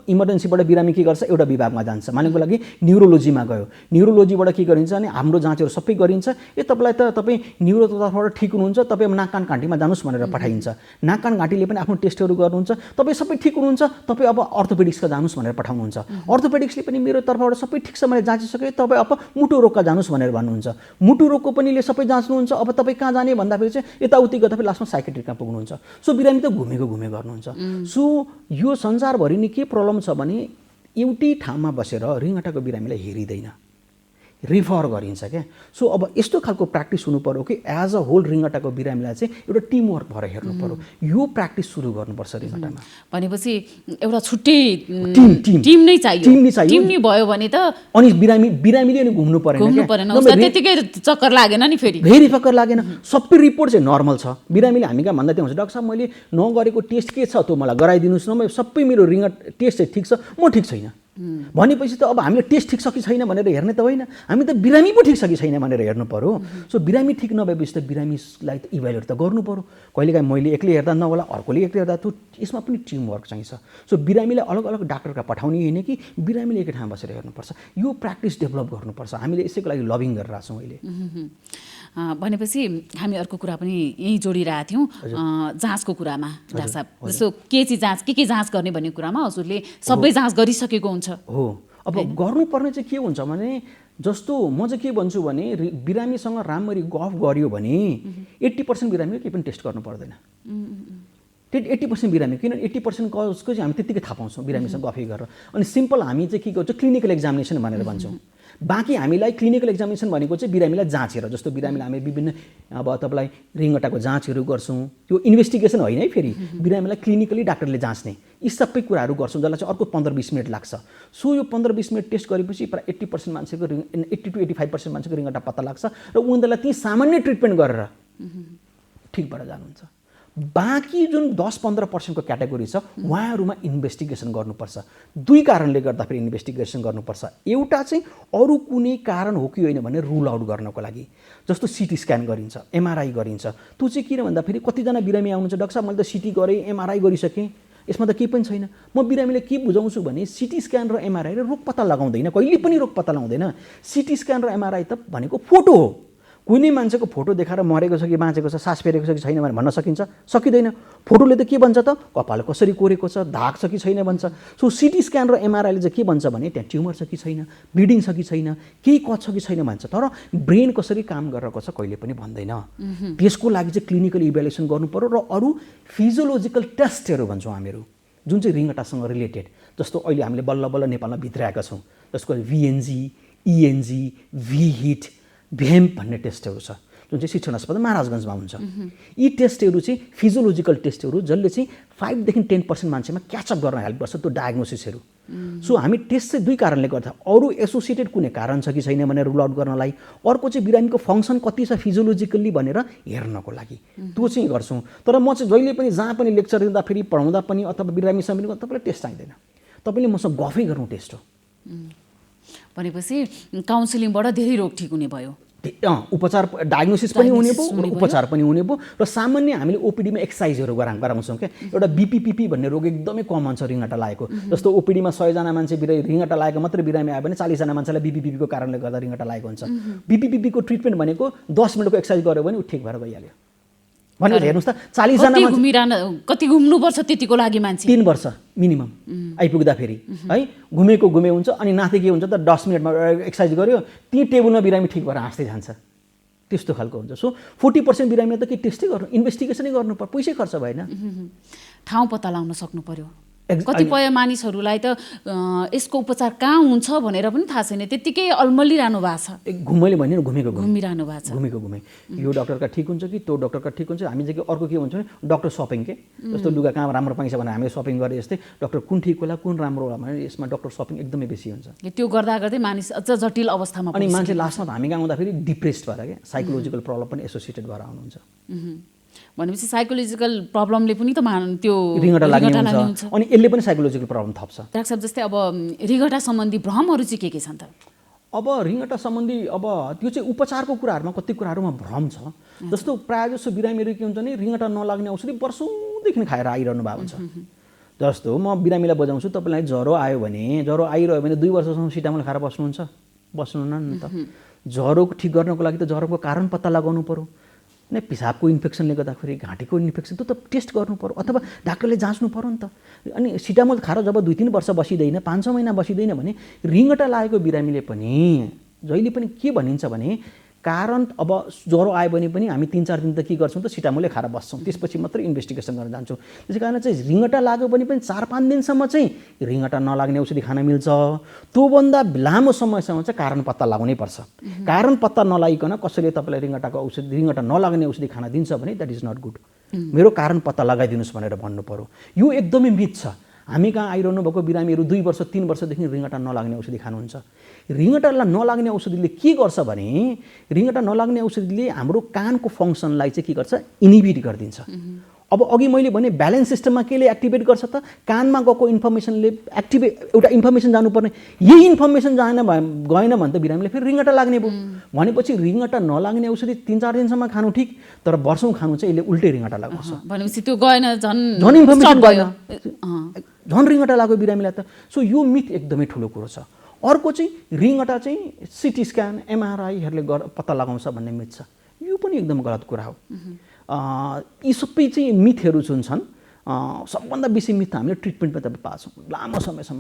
इमर्जेन्सीबाट बिरामी के गर्छ, एउटा विभागमा जान्छ, मानेको लागि न्युरोलोजीमा गयो, न्युरोलोजीबाट के गरिन्छ अनि हाम्रो जाँचहरू सबै गरिन्छ। तपाईँलाई त तपाईँ न्युरोको तर्फबाट ठिक हुनुहुन्छ, तपाईँ नाक कान घाँटीमा जानुहोस् भनेर पठाइन्छ। नाक कान घाँटीले पनि आफ्नो टेस्टहरू गर्नुहुन्छ, तपाईँ सबै ठिक हुनुहुन्छ, तपाईँ अब अर्थोपेडिक्सका जानुहोस् भनेर पठाउनुहुन्छ। अर्थोपेडिक्सले पनि मेरो तर्फबाट सबै ठिक छ मैले जाँचिसकेँ, तपाईँ अब मुटु रोगका जानुहोस् भनेर भन्नुहुन्छ। मुटु रोगको पनि सबै जाँच्नुहुन्छ, अब तपाईँ कहाँ जाने भन्दाखेरि चाहिँ यताउति गर्दा फेरि लास्टमा साइकेट्रिकमा पुग्नुहुन्छ। सो बिरामी त घुमेको गर्नुहुन्छ। सो यो संसारभरि नै के प्रब्लम छ भने एउटै ठाउँमा बसेर रिङ्गटाको बिरामीलाई हेरिँदैन, रिफर गरिन्छ क्या। सो अब यस्तो खालको प्र्याक्टिस हुनु पर्यो कि एज अ होल रिङ्गटाको बिरामीलाई चाहिँ एउटा टिमवर्क भएर हेर्नु पर्यो। यो प्र्याक्टिस सुरु गर्नुपर्छ रिङ्गटामा। भनेपछि एउटा छुट्टै टिम नै चाहियो। टिम नै भयो भने त अनि बिरामीले अनि घुम्नु परेन, त्यतिकै चक्कर लागेन नि, फेरि चक्कर लागेन। सबै रिपोर्ट चाहिँ नर्मल छ। बिरामीले हामी कहाँ भन्दा त्यो हुन्छ, डाक्टर साहब मैले नगरेको टेस्ट के छ त्यो मलाई गराइदिनुहोस् न, सबै मेरो रिङ्गट टेस्ट चाहिँ ठिक छ, म ठिक छैन भनेपछि त अब हामीले टेस्ट ठिक छ कि छैन भनेर हेर्ने त होइन, हामी त बिरामी पो ठिक छ कि छैन भनेर हेर्नु पर्यो। सो बिरामी ठिक नभएपछि त बिरामीलाई त इभ्यालुएट त गर्नु पर्यो। कहिलेकाहीँ मैले एक्लै हेर्दा नहोला, अर्कोले एक्लै हेर्दा त्यो यसमा पनि टिमवर्क चाहिन्छ। सो बिरामीलाई अलग अलग डाक्टरका पठाउने होइन कि बिरामीले एकै ठाउँमा बसेर हेर्नुपर्छ। यो प्र्याक्टिस डेभलप गर्नुपर्छ। हामीले यसैको लागि लबिङ गरिरहेको छौँ अहिले। भनेपछि हामी अर्को कुरा पनि यहीँ जोडिरहेका थियौँ, जाँचको कुरामा। डाक्टर साहब जस्तो के जाँच गर्ने भन्ने कुरामा हजुरले सबै जाँच गरिसकेको हुन्छ हो। अब गर्नुपर्ने चाहिँ के हुन्छ भने, जस्तो म चाहिँ के भन्छु भने बिरामीसँग राम्ररी गफ गर्यो भने 80% बिरामीले केही पनि टेस्ट गर्नु पर्दैन। 80% बिरामी, किन 80% कजको चाहिँ हामी त्यत्तिकै थाहा पाउँछौँ बिरामीसँग गफै गरेर। अनि सिम्पल हामी चाहिँ के गर्छौँ, क्लिनिकल एक्जामिनेसन भनेर भन्छौँ। बाँकी हामीलाई क्लिनिकल एक्जामिनेसन भनेको चाहिँ बिरामीलाई जाँचेर, जस्तो बिरामीलाई हामी विभिन्न अब तपाईँलाई रिङ्गटाको जाँचहरू गर्छौँ, त्यो इन्भेस्टिगेसन होइन है, फेरि बिरामीलाई क्लिनिकली डाक्टरले जाँच्ने यी सबै कुराहरू गर्छौँ, जसलाई चाहिँ अर्को 15-20 मिनट लाग्छ। सो यो 15-20 मिनट टेस्ट गरेपछि प्रायः 80% मान्छेको 80 to 85% मान्छेको रिङ्गटा पत्ता लाग्छ र उनीहरूलाई ती सामान्य ट्रिटमेन्ट गरेर ठिक भएर जानुहुन्छ। बाँकी जुन 10-15% को क्याटेगोरी छ उहाँहरूमा इन्भेस्टिगेसन गर्नुपर्छ। दुई कारणले गर्दाखेरि इन्भेस्टिगेसन गर्नुपर्छ। एउटा चाहिँ अरू कुनै कारण हो कि होइन भने रुल आउट गर्नको लागि, जस्तो सिटी स्क्यान गरिन्छ, एमआरआई गरिन्छ। त्यो चाहिँ किन भन्दाखेरि कतिजना बिरामी आउनुहुन्छ, डाक्टर साहब मैले त सिटी गरेँ, एमआरआई गरिसकेँ, यसमा त केही पनि छैन। म बिरामीलाई के बुझाउँछु भने सिटी स्क्यान र एमआरआईले रोग पत्ता लगाउँदैन, कहिले पनि रोग पत्ता लगाउँदैन। सिटी स्क्यान र एमआरआई त भनेको फोटो हो। कुनै मान्छेको फोटो देखाएर मरेको छ कि बाँचेको छ, सास फेरेको छ कि छैन भनेर भन्न सकिन्छ? सकिँदैन। फोटोले त के भन्छ त, कपाल कसरी कोरेको छ, दाग छ कि छैन भन्छ। सो सिटी स्क्यान र एमआरआईले चाहिँ के भन्छ भने त्यहाँ ट्युमर छ कि छैन, ब्लिडिङ छ कि छैन, केही कट छ कि छैन भन्छ। तर ब्रेन कसरी काम गरिरहेको छ कहिले पनि भन्दैन। त्यसको लागि चाहिँ क्लिनिकल इभ्यालुएसन गर्नु पर्यो र अरू फिजियोलोजिकल टेस्टहरू भन्छौँ हामीहरू, जुन चाहिँ रिङ्गटासँग रिलेटेड। जस्तो अहिले हामीले बल्ल बल्ल नेपालमा भित्राएका छौँ, जसको VNG, ENG, VHIT, भ्याम्प भन्ने टेस्टहरू छ, जुन चाहिँ शिक्षण अस्पताल महाराजगञ्जमा हुन्छ। यी टेस्टहरू चाहिँ फिजियोलोजिकल टेस्टहरू जसले चाहिँ 5 देखि 10% मान्छेमा क्याचअप गर्न हेल्प गर्छ त्यो डायग्नोसिसहरू। सो हामी टेस्ट चाहिँ दुई कारणले गर्दा, अरू एसोसिएटेड कुनै कारण छ कि छैन भनेर रुल आउट गर्नलाई, अर्को चाहिँ बिरामीको फङ्सन कति छ फिजियोलोजिकल्ली भनेर हेर्नको लागि त्यो चाहिँ गर्छौँ। तर म चाहिँ जहिले पनि जहाँ पनि लेक्चर दिँदाखेरि, पढाउँदा पनि अथवा बिरामीसँग पनि तपाईँलाई टेस्ट चाहिँदैन, तपाईँले मसँग गफै गर्नु टेस्ट हो। भनेपछि काउन्सिलिङबाट धेरै रोग ठिक हुने भयो। उपचार डायग्नोसिस पनि हुने भयो, उपचार पनि हुने भयो। र सामान्य हामीले ओपिडीमा एक्सर्साइजहरू गराउँछौँ क्या। एउटा BPPP भन्ने रोग एकदमै कमन छ रिङ्गटा लागेको। जस्तो ओपिडीमा 100जना मान्छे रिङ्गटा लागेको मात्रै बिरामी आयो भने 40जना मान्छेलाई BPPP को कारणले गर्दा रिङ्गटा लागेको हुन्छ। BPPP को ट्रिटमेन्ट भनेको 10 मिनटको एक्सर्साइज गर्यो भने ऊ ठिक भएर गइहाल्यो। भनेर हेर्नुहोस् त, 40जना कति घुम्नुपर्छ त्यतिको लागि मान्छे? 3 वर्ष मिनिमम आइपुग्दाखेरि है। घुमेको घुमे हुन्छ। अनि नाथे के हुन्छ त, 10 मिनटमा एक्सर्साइज गर्यो, ती टेबलमा बिरामी ठिक भएर हाँस्दै जान्छ, त्यस्तो खालको हुन्छ। सो 40% बिरामीले त के टेस्टै गर्नु, इन्भेस्टिगेसनै गर्नु पर्यो, पैसै खर्च भएन। ठाउँ पत्ता लगाउन सक्नु पर्यो। कतिपय मानिसहरूलाई त यसको उपचार कहाँ हुन्छ भनेर पनि थाहा छैन, त्यत्तिकै अल्मलिरहनु भएको छ। घुमेले भन्यो नि, घुमिरहनु भएको छ, घुमे यो डक्टरका ठिक हुन्छ कि त्यो डक्टरका ठिक हुन्छ। हामी चाहिँ अर्को के भन्छ भने डक्टर सपिङ के, जस्तो लुगा कहाँ राम्रो पाइन्छ भने हामीले सपिङ गरे जस्तै डक्टर कुन ठिक होला कुन राम्रो होला भने यसमा डक्टर सपिङ एकदमै बेसी हुन्छ। त्यो गर्दा गर्दै मानिस अझ जटिल अवस्थामा अनि मान्छे लास्टमा हामी कहाँ आउँदाखेरि डिप्रेस्ड भएर क्या, साइकोलोजिकल प्रब्लम पनि एसोसिएटेड भएर आउनुहुन्छ। भनेपछि साइकोलोजिकल प्रब्लमले पनि त त्यो रिङ्गटा लाग्ने हुन्छ, अनि यसले पनि साइकोलोजिकल प्रब्लम थप्छ। डाक्टर साहब जस्तै अब रिङ्गटा सम्बन्धी भ्रमहरू चाहिँ के छन् त? अब रिङ्गटा सम्बन्धी अब त्यो चाहिँ उपचारको कुराहरूमा कति कुराहरूमा भ्रम छ। जस्तो प्रायः जस्तो बिरामीहरू के हुन्छ भने रिङ्गटा नलाग्ने औषधि वर्षौँदेखि खाएर आइरहनु भएको हुन्छ। जस्तो म बिरामीलाई बजाउँछु, तपाईँलाई ज्वरो आयो भने, ज्वरो आइरह्यो भने 2 वर्षसम्म सिटामोल खाएर बस्नुहुन्छ? बस्नु न त। ज्वरो ठिक गर्नको लागि त ज्वरोको कारण पत्ता लगाउनु पर्यो। नै पिसाबको इन्फेक्सनले गर्दाखेरि घाँटीको इन्फेक्सन त्यो त टेस्ट गर्नु पर्यो अथवा डाक्टरले जाँच्नु पर्यो नि त। अनि सिटामोल खाएर जब 2-3 वर्ष बसिँदैन 5-6 महिना बसिँदैन भने रिङ्गटा लागेको बिरामीले पनि जहिले पनि के भनिन्छ भने कारण अब ज्वरो आयो भने पनि हामी 3-4 दिन त के गर्छौँ त सिटामोलै खाएर बस्छौँ, त्यसपछि मात्रै इन्भेस्टिगेसन गर्न जान्छौँ। त्यसै कारण चाहिँ रिङ्गटा लाग्यो भने पनि 4-5 दिनसम्म चाहिँ रिङ्गटा नलाग्ने औषधि खान मिल्छ। त्योभन्दा लामो समयसम्म चाहिँ कारण पत्ता लगाउनै पर्छ। कारण पत्ता नलागिकन कसैले तपाईँलाई रिङ्गटा नलाग्ने औषधि खान दिन्छ भने द्याट इज नट गुड। मेरो कारण पत्ता लगाइदिनुहोस् भनेर भन्नु पर्यो। यो एकदमै मिथ छ। हामी कहाँ आइरहनु भएको बिरामीहरू 2 वर्ष 3 वर्षदेखि रिङ्गटा नलाग्ने औषधि खानुहुन्छ। रिङ्गटालाई नलाग्ने औषधिले के गर्छ भने रिङ्गटा नलाग्ने औषधिले हाम्रो कानको फङ्सनलाई चाहिँ के गर्छ इनिबिट गरिदिन्छ। अब अघि मैले भने ब्यालेन्स सिस्टममा केले एक्टिभेट गर्छ त कानमा गएको इन्फर्मेसनले एउटा इन्फर्मेसन जानुपर्ने, यही इन्फर्मेसन गएन भने त बिरामीले फेरि रिङ्गटा लाग्ने भयो। भनेपछि रिङ्गटा नलाग्ने औषधि 3-4 दिनसम्म खानु ठिक, तर वर्षौँ खानु चाहिँ यसले उल्टै रिङ्गटा लगाउँछ। भनेपछि त्यो गएन झन् इन्फर्मेसन गएन, झन् रिङ्गटा लाग्यो बिरामीलाई त। सो यो मिथ एकदमै ठुलो कुरो छ। अर्को चाहिँ रिङ्गटा चाहिँ सिटी स्क्यान MRIहरूले पत्ता लगाउँछ भन्ने मिथ छ। यो पनि एकदम गलत कुरा हो। यी सबै चाहिँ मिथहरू जुन छन् सबभन्दा बेसी मिथ हामीले ट्रिटमेन्टमा त पाछौँ। लामो समयसम्म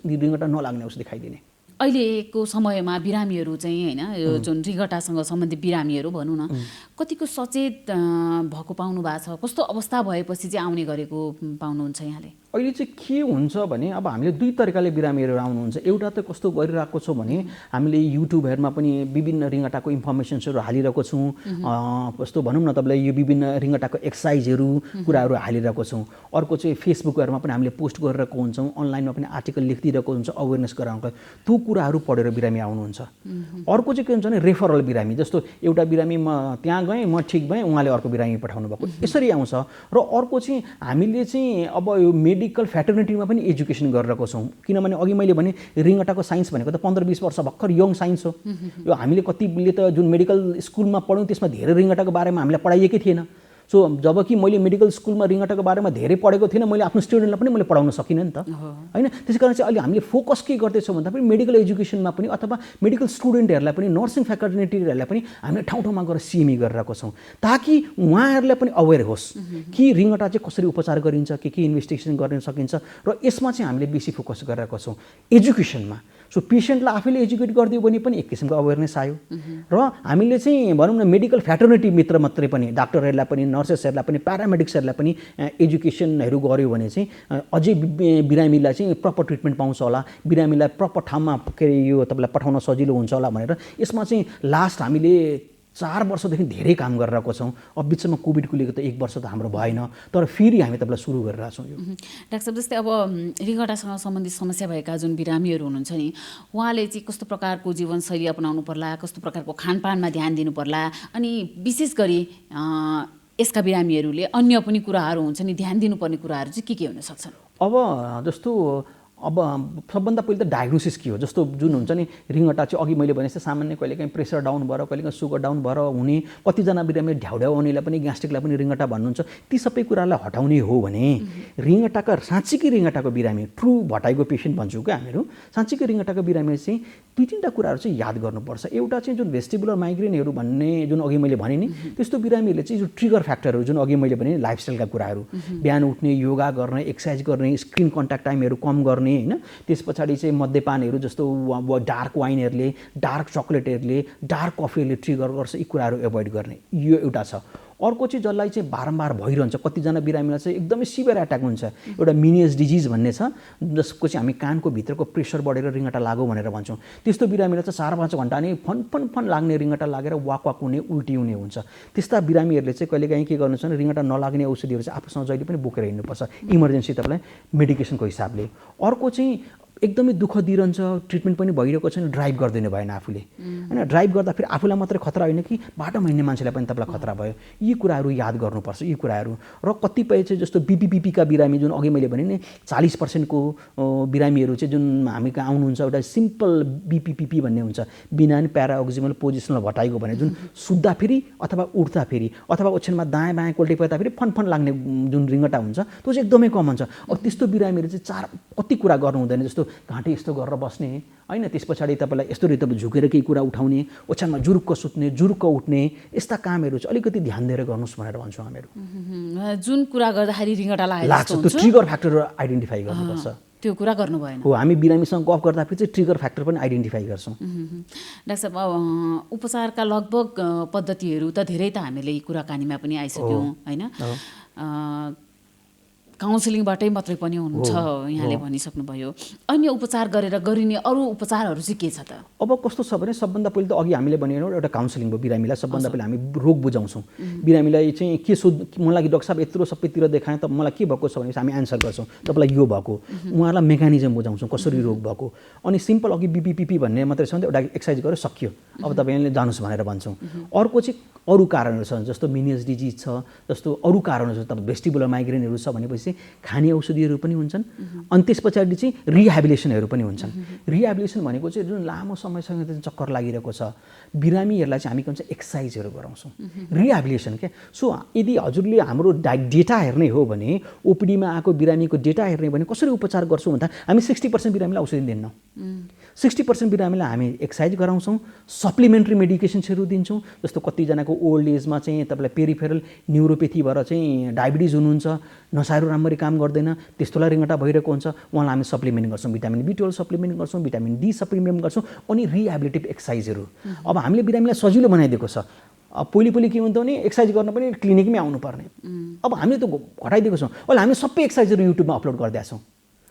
रिङ्गटा नलाग्ने औषधि खाइदिने। अहिलेको समयमा बिरामीहरू चाहिँ होइन यो जुन रिङ्गटासँग सम्बन्धित बिरामीहरू भनौँ न कतिको सचेत भएको पाउनु भएको छ? कस्तो अवस्था भएपछि चाहिँ आउने गरेको पाउनुहुन्छ यहाँले? अहिले चाहिँ के हुन्छ भने अब हामीले 2 तरिकाले बिरामीहरू आउनुहुन्छ। एउटा त कस्तो गरिरहेको छौँ भने हामीले युट्युबहरूमा पनि विभिन्न रिङ्गटाको इन्फर्मेसन्सहरू हालिरहेको छौँ। कस्तो भनौँ न तपाईँलाई यो विभिन्न रिङ्गटाको एक्सर्साइजहरू कुराहरू हालिरहेको छौँ। अर्को चाहिँ फेसबुकहरूमा पनि हामीले पोस्ट गरिरहेको हुन्छौँ, अनलाइनमा पनि आर्टिकल लेखिदिरहेको हुन्छ अवेरनेस गराउनको। त्यो कुराहरू पढेर बिरामी आउनुहुन्छ। अर्को चाहिँ के हुन्छ भने रेफरल बिरामी, जस्तो एउटा बिरामी म त्यहाँ गएँ म ठिक भएँ उहाँले अर्को बिरामी पठाउनु भएको, यसरी आउँछ। र अर्को चाहिँ हामीले चाहिँ अब यो मेडिकल फ्याटर्निटीमा पनि एजुकेसन गरिरहेको छौँ। किनभने अघि मैले भने रिङ्गटाको साइन्स भनेको त 15-20 वर्ष भर्खर यङ साइन्स हो। यो हामीले कतिले त जुन मेडिकल स्कुलमा पढ्यौँ त्यसमा धेरै रिङ्गटाको बारेमा हामीलाई पढाइएकै थिएन। सो जबकि मैले मेडिकल स्कुलमा रिङ्गटाको बारेमा धेरै पढेको थिइनँ, मैले आफ्नो स्टुडेन्टलाई पनि मैले पढाउन सकिनँ नि त, होइन? त्यसै कारण चाहिँ अहिले हामीले फोकस के गर्दैछौँ भन्दाखेरि मेडिकल एजुकेसनमा पनि अथवा मेडिकल स्टुडेन्टहरूलाई पनि नर्सिङ फ्याकल्टीहरूलाई पनि हामीले ठाउँ ठाउँमा गएर CME गरिरहेको छौँ ताकि उहाँहरूलाई पनि अवेर होस् कि रिङ्गटा चाहिँ कसरी उपचार गरिन्छ, के इन्भेस्टिगेसन गर्न सकिन्छ। र यसमा चाहिँ हामीले बेसी फोकस गरिरहेको छौँ एजुकेसनमा। सो पेसेन्टलाई आफैले एजुकेट गरिदियो भने पनि एक किसिमको अवेरनेस आयो। र हामीले चाहिँ भनौँ न मेडिकल फ्याटर्निटी मित्र मात्रै पनि डाक्टरहरूलाई पनि नर्सेसहरूलाई पनि प्यारामेडिक्सहरूलाई पनि एजुकेसनहरू गऱ्यो भने चाहिँ अझै बिरामीलाई चाहिँ प्रपर ट्रिटमेन्ट पाउँछ होला, बिरामीलाई प्रपर ठाउँमा के अरे यो तपाईँलाई पठाउन सजिलो हुन्छ होला भनेर यसमा चाहिँ लास्ट हामीले 4 वर्षदेखि धेरै काम गरिरहेको छौँ। अब बिचमा कोभिडको लिएको त 1 वर्ष त हाम्रो भएन, तर फेरि हामी तपाईँलाई सुरु गरिरहेको छौँ। यो डाक्टर साहब जस्तै अब रिङ्गटासँग सम्बन्धित समस्या भएका जुन बिरामीहरू हुनुहुन्छ नि उहाँले चाहिँ कस्तो प्रकारको जीवनशैली अपनाउनु पर्ला, कस्तो प्रकारको खानपानमा ध्यान दिनु पर्ला, अनि विशेष गरी यसका बिरामीहरूले अन्य पनि कुराहरू हुन्छ नि ध्यान दिनुपर्ने कुराहरू चाहिँ के हुन सक्छन्? अब जस्तो सबभन्दा पहिले त डायग्नोसिस के हो, जस्तो जुन हुन्छ नि रिङ्गटा चाहिँ अघि मैले भने जस्तै सामान्य कहिलेकाहीँ प्रेसर डाउन भएर कहिलेकाहीँ सुगर डाउन भएर हुने, कतिजना बिरामी ढ्याउढ्याउ आउनेलाई पनि ग्यास्ट्रिकलाई पनि रिङ्गटा भन्नुहुन्छ। ती सबै कुरालाई हटाउने हो भने रिङ्गटाका साँच्चीकै रिङ्गटाको बिरामी ट्रु भटाइको पेसेन्ट भन्छौँ क्या हामीहरू, साँच्चीकै रिङ्गटाको बिरामी चाहिँ 2-3टा कुराहरू चाहिँ याद गर्नुपर्छ। एउटा चाहिँ जुन भेस्टिबुलर माइग्रेनहरू भन्ने जुन अघि मैले भने नि त्यस्तो बिरामीहरूले चाहिँ जो ट्रिगर फ्याक्टरहरू जुन अघि मैले भने लाइफस्टाइलका कुराहरू, बिहान उठ्ने, योगा गर्ने, एक्सर्साइज गर्ने, स्क्रिन कन्ट्याक्ट टाइमहरू कम गर्ने, होइन? त्यस पछाडि चाहिँ मद्यपानहरू जस्तो डार्क वाइनहरूले, डार्क चक्लेटहरूले, डार्क कफीहरूले ट्रिगर गर्छ, यी कुराहरू एभोइड गर्ने, यो एउटा छ। अर्को चाहिँ जसलाई चाहिँ बारम्बार भइरहन्छ, कतिजना बिरामीलाई चाहिँ एकदमै सिभियर एट्याक हुन्छ, एउटा मिनियस डिजिज भन्ने छ जसको चाहिँ हामी कानको भित्रको प्रेसर बढेर रिङ्गटा लाग्यो भनेर भन्छौँ। त्यस्तो बिरामीलाई चाहिँ 4-5 घन्टा नै फन लाग्ने, रिङ्गटा लागेर वाक हुने, उल्टी हुने हुन्छ। त्यस्ता बिरामीहरूले चाहिँ कहिलेकाहीँ के गर्नुहुन्छ भने रिङ्गटा नलाग्ने औषधिहरू चाहिँ आफूसँग जहिले पनि बोकेर हिँड्नुपर्छ इमर्जेन्सी तपाईँलाई मेडिकेसनको हिसाबले। अर्को चाहिँ एकदमै दुःख दिइरहन्छ, ट्रिटमेन्ट पनि भइरहेको छैन, ड्राइभ गरिदिनु भएन आफूले, होइन? ड्राइभ गर्दा फेरि आफूलाई मात्रै खतरा होइन कि बाटोमा हिँड्ने मान्छेलाई पनि तपाईँलाई खतरा भयो। यी कुराहरू याद गर्नुपर्छ, यी कुराहरू। र कतिपय चाहिँ जस्तो बीपीका बिरामी जुन अघि मैले भने नि 40%को बिरामीहरू चाहिँ जुन हामी कहाँ आउनुहुन्छ, एउटा सिम्पल बीपी भन्ने हुन्छ, बिना प्याराअक्सिमल पोजिसनल भटाइको भने जुन सुत्दा फेरि अथवा उठ्दा फेरि अथवा ओछ्यानमा दायाँ बायाँ कोल्टे पर्दा फेरि फन लाग्ने जुन रिङ्गटा हुन्छ त्यो चाहिँ एकदमै कमन छ। अब त्यस्तो बिरामीहरू चाहिँ कति कुरा गर्नु हुँदैन, जस्तो घाँटी यस्तो गरेर बस्ने होइन, त्यस पछाडि तपाईँलाई यस्तो रीति झुकेर केही कुरा उठाउने, ओछ्यानमा जुरुक्क सुत्ने, जुरुक्क उठ्ने, यस्ता कामहरू चाहिँ अलिकति ध्यान दिएर गर्नुहोस् भनेर भन्छौँ हामीहरू। जुन कुरा गर्दाखेरि रिङ्गटा लाग्छ त्यो ट्रिगर फ्याक्टरहरू आइडेन्टिफाई गर्नुपर्छ, त्यो कुरा गर्नु भएन। हो, हामी बिरामीसँग गफ गर्दाखेरि चाहिँ ट्रिगर फ्याक्टर पनि आइडेन्टिफाई गर्छौँ। डाक्टर साहब, उपचारका लगभग पद्धतिहरू त धेरै त हामीले कुराकानीमा पनि आइसक्यौँ होइन, काउन्सिलिङबाटै मात्रै पनि हुनुहुन्छ यहाँले भनिसक्नुभयो। अन्य उपचार गरेर गरिने अरू उपचारहरू चाहिँ के छ त? अब कस्तो छ भने सबभन्दा पहिले त अघि हामीले भनेको एउटा काउन्सिलिङ भयो बिरामीलाई। सबभन्दा पहिले हामी रोग बुझाउँछौँ बिरामीलाई चाहिँ के मलाई डाक्टर साहब यत्रो सबैतिर देखाएँ त मलाई के भएको छ भनेपछि हामी एन्सर गर्छौँ तपाईँलाई यो भएको, उहाँहरूलाई मेकानिजम बुझाउँछौँ कसरी रोग भएको। अनि सिम्पल अघि बिपिपिपी भन्ने मात्रै छ भने एउटा एक्सर्साइज गरेर सकियो, अब तपाईँले जानुहोस् भनेर भन्छौँ। अर्को चाहिँ अरू कारणहरू छन्, जस्तो मिनियस डिजिज छ, जस्तो अरू कारणहरू छ, तपाईँ भेस्टिबुलर माइग्रेनहरू छ भनेपछि खाने औषधिहरू पनि हुन्छन्। अनि त्यस पछाडि चाहिँ रिह्याबिलिटेसनहरू पनि हुन्छन्। रिह्याबिलिटेसन भनेको चाहिँ जुन लामो समयसँग चाहिँ चक्कर लागिरहेको छ बिरामीहरूलाई चाहिँ हामी के भन्छ एक्सर्साइजहरू गराउँछौँ, रिह्याबिलिटेसन क्या। सो यदि हजुरले हाम्रो डेटा हेर्ने हो भने, ओपिडीमा आएको बिरामीको डेटा हेर्ने भने कसरी उपचार गर्छौँ भन्दा हामी 60% बिरामीलाई औषधि दिन्नौँ, 60% बिरामीलाई हामी एक्सर्साइज गराउँछौँ, सप्लिमेन्ट्री मेडिकेसन्सहरू दिन्छौँ। जस्तो कतिजनाको ओल्ड एजमा चाहिँ तपाईँलाई पेरिफेरल न्युरोपेथी भएर चाहिँ डायबिटिज हुनुहुन्छ, नसाहरू राम्ररी काम गर्दैन, त्यस्तोलाई रिङ्गटा भइरहेको हुन्छ, उहाँलाई हामी सप्लिमेन्ट गर्छौँ, भिटामिन B12 सप्लिमेन्ट गर्छौँ, भिटामिन D सप्लिमेन्ट गर्छौँ, अनि रिह्याबिलिटेटिभ एक्सर्साइजहरू। अब हामीले बिरामीलाई सजिलो बनाइदिएको छ। अब पहिले के हुन्थ्यो भने एक्सर्साइज गर्न पनि क्लिनिकमै आउनुपर्ने, अब हामीले त घटाइदिएको छौँ। अहिले हामी सबै एक्सर्साइजहरू युट्युबमा अपलोड गरिदिएका छौँ।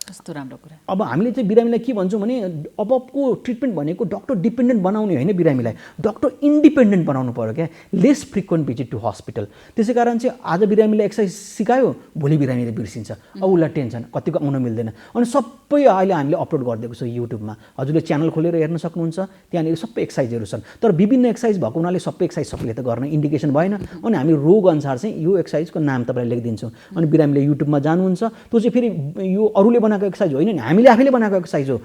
कस्तो राम्रो कुरा। अब हामीले चाहिँ बिरामीलाई के भन्छौँ भने अबको ट्रिटमेन्ट भनेको डक्टर डिपेन्डेन्ट बनाउने होइन, बिरामीलाई डक्टर इन्डिपेन्डेन्ट बनाउनु पऱ्यो क्या, less frequent visit to hospital. त्यसै कारण चाहिँ आज बिरामीलाई एक्सर्साइज सिकायो, भोलि बिरामीले बिर्सिन्छ, अब उसलाई टेन्सन, कतिको आउन मिल्दैन। अनि सबै अहिले हामीले अपलोड गरिदिएको छ युट्युबमा, हजुरले च्यानल खोलेर हेर्न सक्नुहुन्छ, त्यहाँनिर सबै एक्सर्साइजहरू छन्। तर विभिन्न एक्सर्साइज भएको हुनाले सबै एक्सर्साइज सबैले त गर्न इन्डिकेसन भएन, अनि हामी रोग अनुसार चाहिँ यो एक्सर्साइजको नाम तपाईँलाई लेखिदिन्छौँ। अनि बिरामीले युट्युबमा जानुहुन्छ, त्यो चाहिँ फेरि यो अरूले बनाएको एक्सर्साइज होइन नि, हामीले आफैले बनाएको एक्सर्साइज हो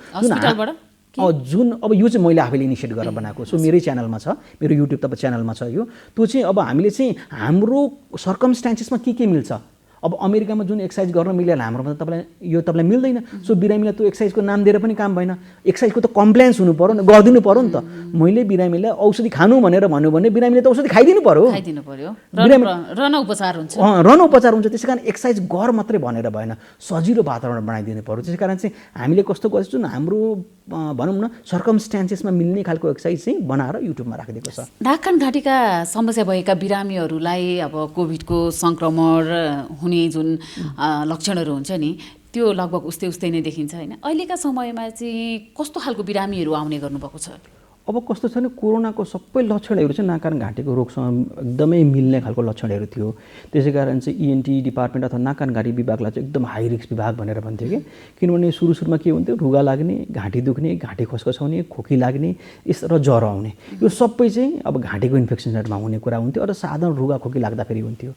जुन अब यो चाहिँ मैले आफैले इनिसिएट गरेर बनाएको। सो मेरै च्यानलमा छ, मेरो युट्युब तपाईँ च्यानलमा छ यो। त्यो चाहिँ अब हामीले चाहिँ हाम्रो सर्कमस्टान्सेसमा के मिल्छ, अब अमेरिकामा जुन एक्सर्साइज गर्न मिलेला हाम्रोमा तपाईँलाई मिल्दैन। सो बिरामीलाई त्यो एक्सर्साइजको नाम दिएर पनि काम भएन, एक्सर्साइजको त कम्प्लायन्स हुनु पऱ्यो नि, गरिदिनु पऱ्यो नि त। मैले बिरामीलाई औषधि खानु भनेर भन्यो भने बिरामीले त औषधि खाइदिनु पऱ्यो, रन उपचार हुन्छ, रन उपचार हुन्छ। त्यसै कारण एक्सर्साइज गर मात्रै भनेर भएन, सजिलो वातावरण बनाइदिनु पऱ्यो। त्यसै कारण चाहिँ हामीले कस्तो गर्छौँ, जुन हाम्रो भनौँ न सर्कमस्टान्सेसमा मिल्ने खालको एक्सर्साइज चाहिँ बनाएर युट्युबमा राखिदिएको छ। नाक घाँटीका समस्या भएका बिरामीहरूलाई अब कोभिडको सङ्क्रमण हुने जुन लक्षणहरू हुन्छ नि, त्यो लगभग उस्तै नै देखिन्छ होइन। अहिलेका समयमा चाहिँ कस्तो खालको बिरामीहरू आउने गर्नुभएको छ? अब कस्तो छ भने कोरोनाको सबै लक्षणहरू चाहिँ नाक कान घाँटीको रोगसँग एकदमै मिल्ने खालको लक्षणहरू थियो। त्यसै कारण चाहिँ ENT डिपार्टमेन्ट अथवा नाक कान घाँटी विभागलाई चाहिँ एकदम हाई रिस्क विभाग भनेर भन्थ्यो कि, किनभने सुरुमा के हुन्थ्यो, रुगा लाग्ने, घाँटी दुख्ने, घाँटी खसखसाउने, खोकी लाग्ने र ज्वरो आउने, यो सबै चाहिँ अब घाँटीको इन्फेक्सनहरूमा हुने कुरा हुन्थ्यो र साधारण रुगा खोकी लाग्दाखेरि हुन्थ्यो।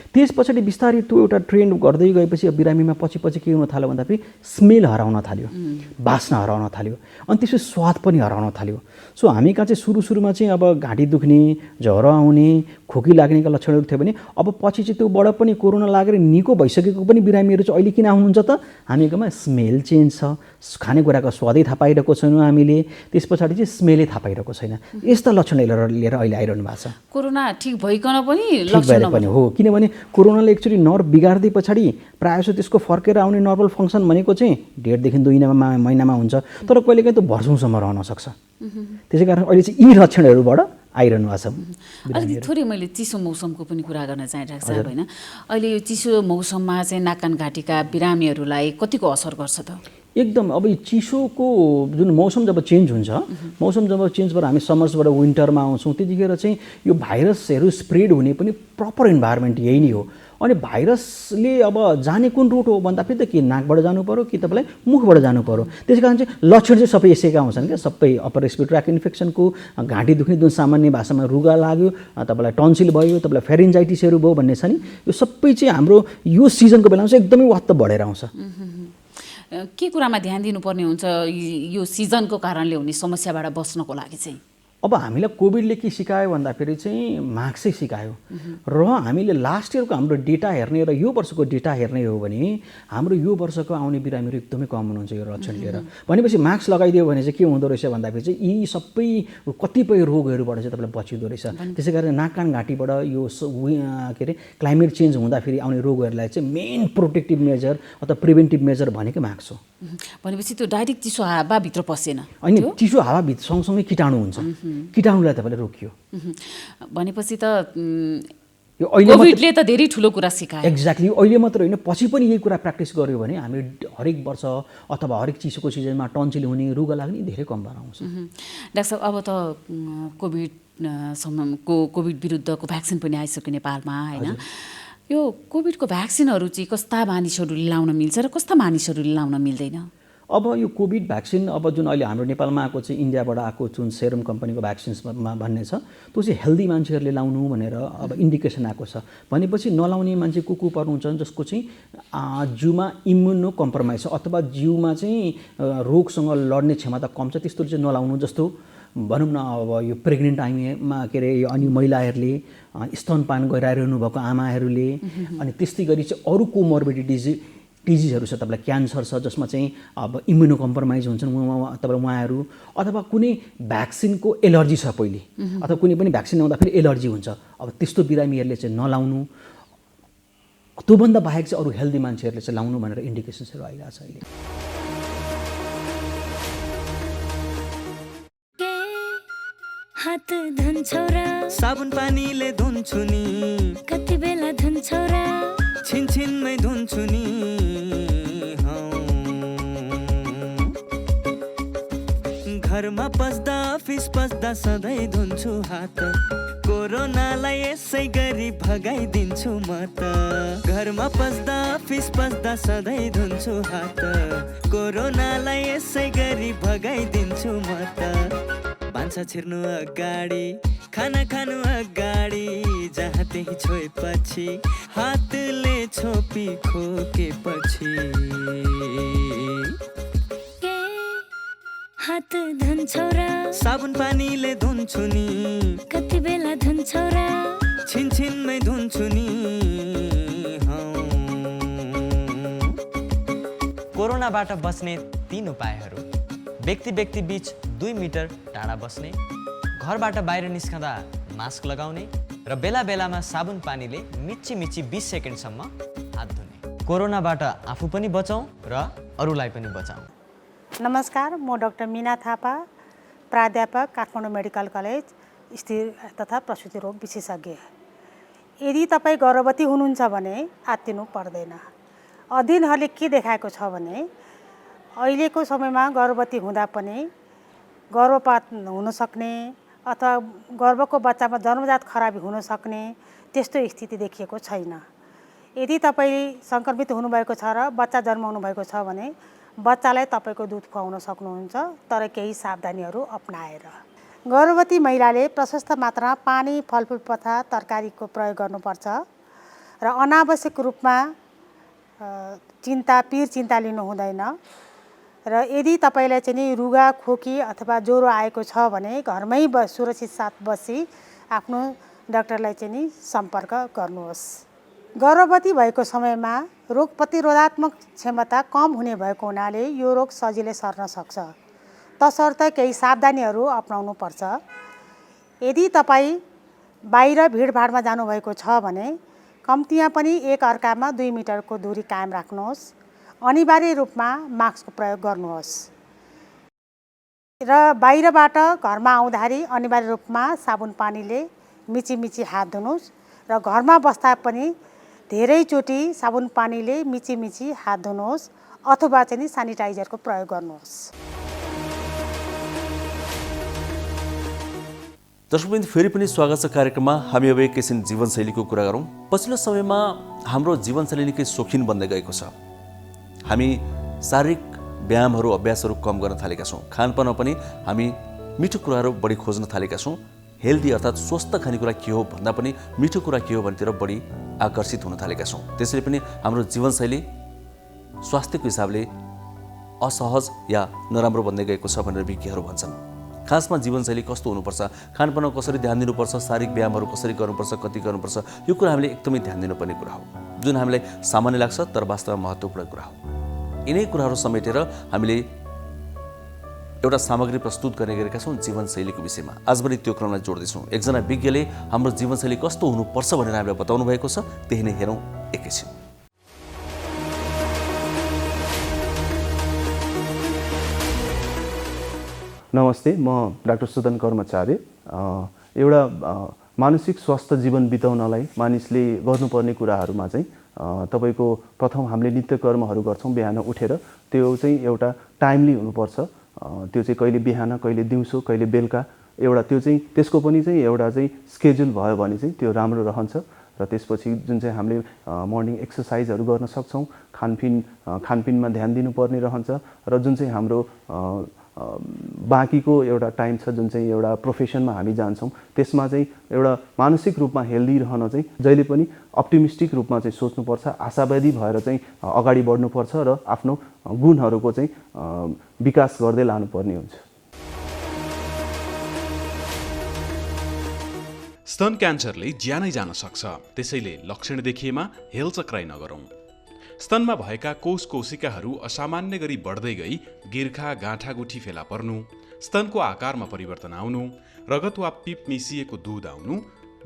त्यस पछाडि बिस्तारै त्यो एउटा ट्रेन्ड गर्दै गएपछि अब बिरामीमा पछि के हुन थाल्यो भन्दाखेरि स्मेल हराउन थाल्यो, बास्ना हराउन थाल्यो, अनि त्यसपछि स्वाद पनि हराउन थाल्यो। सो हामी कहाँ चाहिँ सुरुमा चाहिँ अब घाँटी दुख्ने, ज्वरो आउने, खोकी लाग्नेका लक्षणहरू थियो भने अब पछि चाहिँ त्योबाट पनि कोरोना लागेर निको भइसकेको पनि बिरामीहरू चाहिँ अहिले किन आउनुहुन्छ त, हामीकोमा स्मेल चेन्ज छ, खानेकुराको स्वादै थाहा पाइरहेको छैनौँ हामीले, त्यस पछाडि चाहिँ स्मेलै थाहा पाइरहेको छैन, यस्ता लक्षणहरू लिएर अहिले आइरहनु भएको छ। कोरोना ठिक भइकन पनि लक्षण पनि हो, किनभने कोरोनाले एक्चुअली नर्भ बिगार्दै पछाडि प्रायः जस्तो त्यसको फर्केर आउने नर्मल फङ्सन भनेको चाहिँ 1.5 देखि 2 महिनामा हुन्छ, तर कहिलेकाहीँ त वर्षौँसम्म रहन सक्छ। त्यसै कारण अहिले चाहिँ यी लक्षणहरूबाट आइरहनु भएको छ। अलिकति थोरै मैले चिसो मौसमको पनि कुरा गर्न चाहिरहेको छ होइन, अहिले यो चिसो मौसममा चाहिँ नाक कान घाँटीका बिरामीहरूलाई कतिको असर गर्छ त? एकदम अब यो चिसोको जुन मौसम जब चेन्ज हुन्छ, मौसम जब चेन्ज भएर हामी समर्सबाट विन्टरमा आउँछौँ, त्यतिखेर चाहिँ यो भाइरसहरू स्प्रेड हुने पनि प्रपर इन्भाइरोमेन्ट यही नै हो। अनि भाइरसले अब जाने कुन रुट हो भन्दाखेरि त के नाकबाट जानु पऱ्यो कि तपाईँलाई मुखबाट जानु पऱ्यो। त्यसै कारण चाहिँ लक्षण चाहिँ सबै यसैका आउँछन् क्या, सबै अप्पर रेस्पिरेटरी ट्र्याक्ट इन्फेक्सनको, घाँटी दुख्ने जुन सामान्य भाषामा रुगा लाग्यो, तपाईँलाई टन्सिल भयो, तपाईँलाई फेरिन्जाइटिसहरू भयो भन्ने छ नि, यो सबै चाहिँ हाम्रो यो सिजनको बेलामा चाहिँ एकदमै वात्त बढेर आउँछ। के कुरामा ध्यान दिनुपर्ने हुन्छ यो सिजनको कारणले हुने समस्याबाट बच्नको लागि चाहिँ? अब हामीलाई कोभिडले के सिकायो भन्दाखेरि चाहिँ मार्क्सै सिकायो र हामीले लास्ट इयरको हाम्रो डेटा हेर्ने र यो वर्षको डेटा हेर्ने हो भने हाम्रो यो वर्षको आउने बिरामीहरू एकदमै कम हुनुहुन्छ यो लक्षण लिएर। भनेपछि मास्क लगाइदियो भने चाहिँ के हुँदो रहेछ भन्दाखेरि चाहिँ यी सबै कतिपय रोगहरूबाट चाहिँ तपाईँलाई बचिँदो रहेछ। त्यसै कारण नाक कान घाँटीबाट यो के अरे क्लाइमेट चेन्ज हुँदाखेरि आउने रोगहरूलाई चाहिँ मेन प्रोटेक्टिभ मेजर अथवा प्रिभेन्टिभ मेजर भनेको मास्क हो। भनेपछि त्यो डाइरेक्ट चिसो हावाभित्र पसेन होइन, चिसो हावाभित्र सँगसँगै कीटाणु हुन्छ, कीटाणुलाई तपाईँले रोकियो। भनेपछि त यो अहिले कोभिडले त धेरै ठुलो कुरा सिकायो। एक्ज्याक्टली, अहिले मात्र होइन पछि पनि यही कुरा प्र्याक्टिस गर्यो भने हामी हरेक वर्ष अथवा हरेक चिसोको सिजनमा टन्सिल हुने, रुगा लाग्ने धेरै कम बनाउँछ। डाक्टर साहब, अब त कोभिड विरुद्धको भ्याक्सिन पनि आइसक्यो नेपालमा होइन। यो कोभिडको भ्याक्सिनहरू चाहिँ कस्ता मानिसहरूले लाउन मिल्छ र कस्ता मानिसहरूले लाउन मिल्दैन? अब यो कोभिड भ्याक्सिन अब जुन अहिले हाम्रो नेपालमा आएको चाहिँ इन्डियाबाट आएको जुन सेरम कम्पनीको भ्याक्सिन्समा भन्ने छ त्यो चाहिँ हेल्दी मान्छेहरूले लाउनु भनेर अब इन्डिकेसन आएको छ। भनेपछि नलाउने मान्छे को पर्नुहुन्छ जसको चाहिँ जिउमा इम्युनो कम्प्रोमाइज छ अथवा जिउमा चाहिँ रोगसँग लड्ने क्षमता कम छ, त्यस्तोले चाहिँ नलाउनु। जस्तो भनौँ न अब यो प्रेग्नेन्ट आइमा के अरे अनि महिलाहरूले स्तनपान गराइरहनु भएको आमाहरूले, अनि त्यस्तै गरी चाहिँ अरू डिजिजहरू छ, तपाईँलाई क्यान्सर छ जसमा चाहिँ अब इम्युनो कम्प्रोमाइज हुन्छन् तपाईँलाई उहाँहरू, अथवा कुनै भ्याक्सिनको एलर्जी छ पहिले अथवा कुनै पनि भ्याक्सिन आउँदाखेरि एलर्जी हुन्छ, अब त्यस्तो बिरामीहरूले चाहिँ नलाउनु। त्योभन्दा बाहेक चाहिँ अरू हेल्दी मान्छेहरूले चाहिँ लाउनु भनेर इन्डिकेसन्सहरू आइरहेको छ अहिले। हात धुन्छौ र साबुन पानीले धुन्छु नि, कति बेला धुन्छौ र छिनछिनमै धुन्छु नि। घरमा पस्दा अफिस पस्दा सधैँ धुन्छु हात, कोरोनालाई यसै गरी भगाइदिन्छु म त। घरमा पस्दा अफिस पस्दा सधैँ धुन्छु हात, कोरोनालाई यसै गरी भगाइदिन्छु म त। भान्सा छिर्नु अगाडि, खाना खानु अगाडि, जहाँ त्यही छोएपछि हातले छोपी खोकेपछि। हात धुन्छौ र साबुन पानीले धुन्छु नि, कति बेला धुन्छौ र छिनछिनमै धुन्छु नि। कोरोनाबाट बस्ने 3 उपायहरू: व्यक्ति व्यक्ति बीच 2 मिटर टाढा बस्ने, घरबाट बाहिर निस्कँदा मास्क लगाउने र बेला बेलामा साबुन पानीले मिची 20 सेकेन्डसम्म हात धुने। कोरोनाबाट आफू पनि बचाउँ र अरूलाई पनि बचाउँ। नमस्कार, म डाक्टर मीना थापा, प्राध्यापक, काठमाडौँ मेडिकल कलेज, स्त्री तथा प्रसुति रोग विशेषज्ञ। यदि तपाईँ गर्भवती हुनुहुन्छ भने आत्तिनु पर्दैन। अध्ययनहरूले के देखाएको छ भने अहिलेको समयमा गर्भवती हुँदा पनि गर्भपात हुनसक्ने अथवा गर्भको बच्चामा जन्मजात खराबी हुनसक्ने त्यस्तो स्थिति देखिएको छैन। यदि तपाईँ सङ्क्रमित हुनुभएको छ र बच्चा जन्माउनु भएको छ भने बच्चालाई तपाईँको दुध खुवाउन सक्नुहुन्छ, तर केही सावधानीहरू अपनाएर। गर्भवती महिलाले प्रशस्त मात्रामा पानी, फलफुल तथा तरकारीको प्रयोग गर्नुपर्छ र अनावश्यक रूपमा चिन्ता लिनु हुँदैन। र यदि तपाईँलाई चाहिँ नि रुगा, खोकी अथवा ज्वरो आएको छ भने घरमै सुरक्षित साथ बसी आफ्नो डाक्टरलाई चाहिँ नि सम्पर्क गर्नुहोस्। गर्भवती भएको समयमा रोग प्रतिरोधात्मक क्षमता कम हुने भएको हुनाले यो रोग सजिलै सर्न सक्छ, तसर्थ केही सावधानीहरू अपनाउनु पर्छ। यदि तपाईँ बाहिर भिडभाडमा जानुभएको छ भने कम्तीमा पनि एक अर्कामा 2 मिटरको दूरी कायम राख्नुहोस्। अनिवार्य रूपमा मास्कको प्रयोग गर्नुहोस् र बाहिरबाट घरमा आउँदाखेरि अनिवार्य रूपमा साबुन पानीले मिची हात धुनुहोस् र घरमा बस्दा पनि धेरैचोटि साबुन पानीले मिची हात धुनुहोस् अथवा चाहिँ सानिटाइजरको प्रयोग गर्नुहोस्। दर्शकवृन्द, फेरि पनि स्वागत छ कार्यक्रममा। हामी अब एकैछिन जीवनशैलीको कुरा गरौँ। पछिल्लो समयमा हाम्रो जीवनशैली निकै सोखिन बन्दै गएको छ। हामी शारीरिक व्यायामहरू, अभ्यासहरू कम गर्न थालेका छौँ। खानपानमा पनि हामी मिठो कुराहरू बढी खोज्न थालेका छौँ। हेल्दी अर्थात् स्वस्थ खानेकुरा के हो भन्दा पनि मिठो कुरा के हो भन्नेतिर बढी आकर्षित हुन थालेका छौँ। त्यसैले पनि हाम्रो जीवनशैली स्वास्थ्यको हिसाबले असहज या नराम्रो बन्दै गएको छ भनेर विज्ञहरू भन्छन्। खासमा जीवनशैली कस्तो हुनुपर्छ, खानपानमा कसरी ध्यान दिनुपर्छ, शारीरिक व्यायामहरू कसरी गर्नुपर्छ, कति गर्नुपर्छ, यो कुरा हामीले एकदमै ध्यान दिनुपर्ने कुरा हो, जुन हामीलाई सामान्य लाग्छ तर वास्तवमा महत्त्वपूर्ण कुरा हो। यिनै कुराहरू समेटेर हामीले एउटा सामग्री प्रस्तुत गर्ने गरेका छौँ जीवनशैलीको विषयमा। आज पनि त्यो क्रमलाई जोड्दैछौँ। एकजना विज्ञले हाम्रो जीवनशैली कस्तो हुनुपर्छ भनेर हामीलाई बताउनु भएको छ, त्यही नै हेरौँ एकैछिन। नमस्ते, म डाक्टर सुदन कर्मचारी। एउटा मानसिक स्वस्थ जीवन बिताउनलाई मानिसले गर्नुपर्ने कुराहरूमा चाहिँ तपाईँको प्रथम हामीले नित्यकर्महरू गर्छौँ बिहान उठेर, त्यो चाहिँ एउटा टाइमली हुनुपर्छ। त्यो चाहिँ कहिले बिहान, कहिले दिउँसो, कहिले बेलुका, एउटा त्यो चाहिँ त्यसको पनि चाहिँ एउटा चाहिँ स्केड्युल भयो भने चाहिँ त्यो राम्रो रहन्छ। र त्यसपछि जुन चाहिँ हामीले मर्निङ एक्सर्साइजहरू गर्न सक्छौँ, खानपिनमा ध्यान दिनुपर्ने रहन्छ। र जुन चाहिँ हाम्रो बाँकीको एउटा टाइम छ, जुन चाहिँ एउटा प्रोफेसनमा हामी जान्छौँ, त्यसमा चाहिँ एउटा मानसिक रूपमा हेल्दी रहन चाहिँ जहिले पनि अप्टिमिस्टिक रूपमा चाहिँ सोच्नुपर्छ, आशावादी भएर चाहिँ अगाडि बढ्नुपर्छ र आफ्नो गुणहरूको चाहिँ विकास गर्दै लानुपर्ने हुन्छ। स्तन क्यान्सरले ज्यानै जान सक्छ, त्यसैले लक्षण देखिएमा हेलचक्राइ नगरौँ। स्तनमा भएका कोशिकाहरू असामान्य गरी बढ्दै गई गिर्खा, गाँठागुठी फेला पर्नु, स्तनको आकारमा परिवर्तन आउनु, रगत वा पिप मिसिएको दुध आउनु,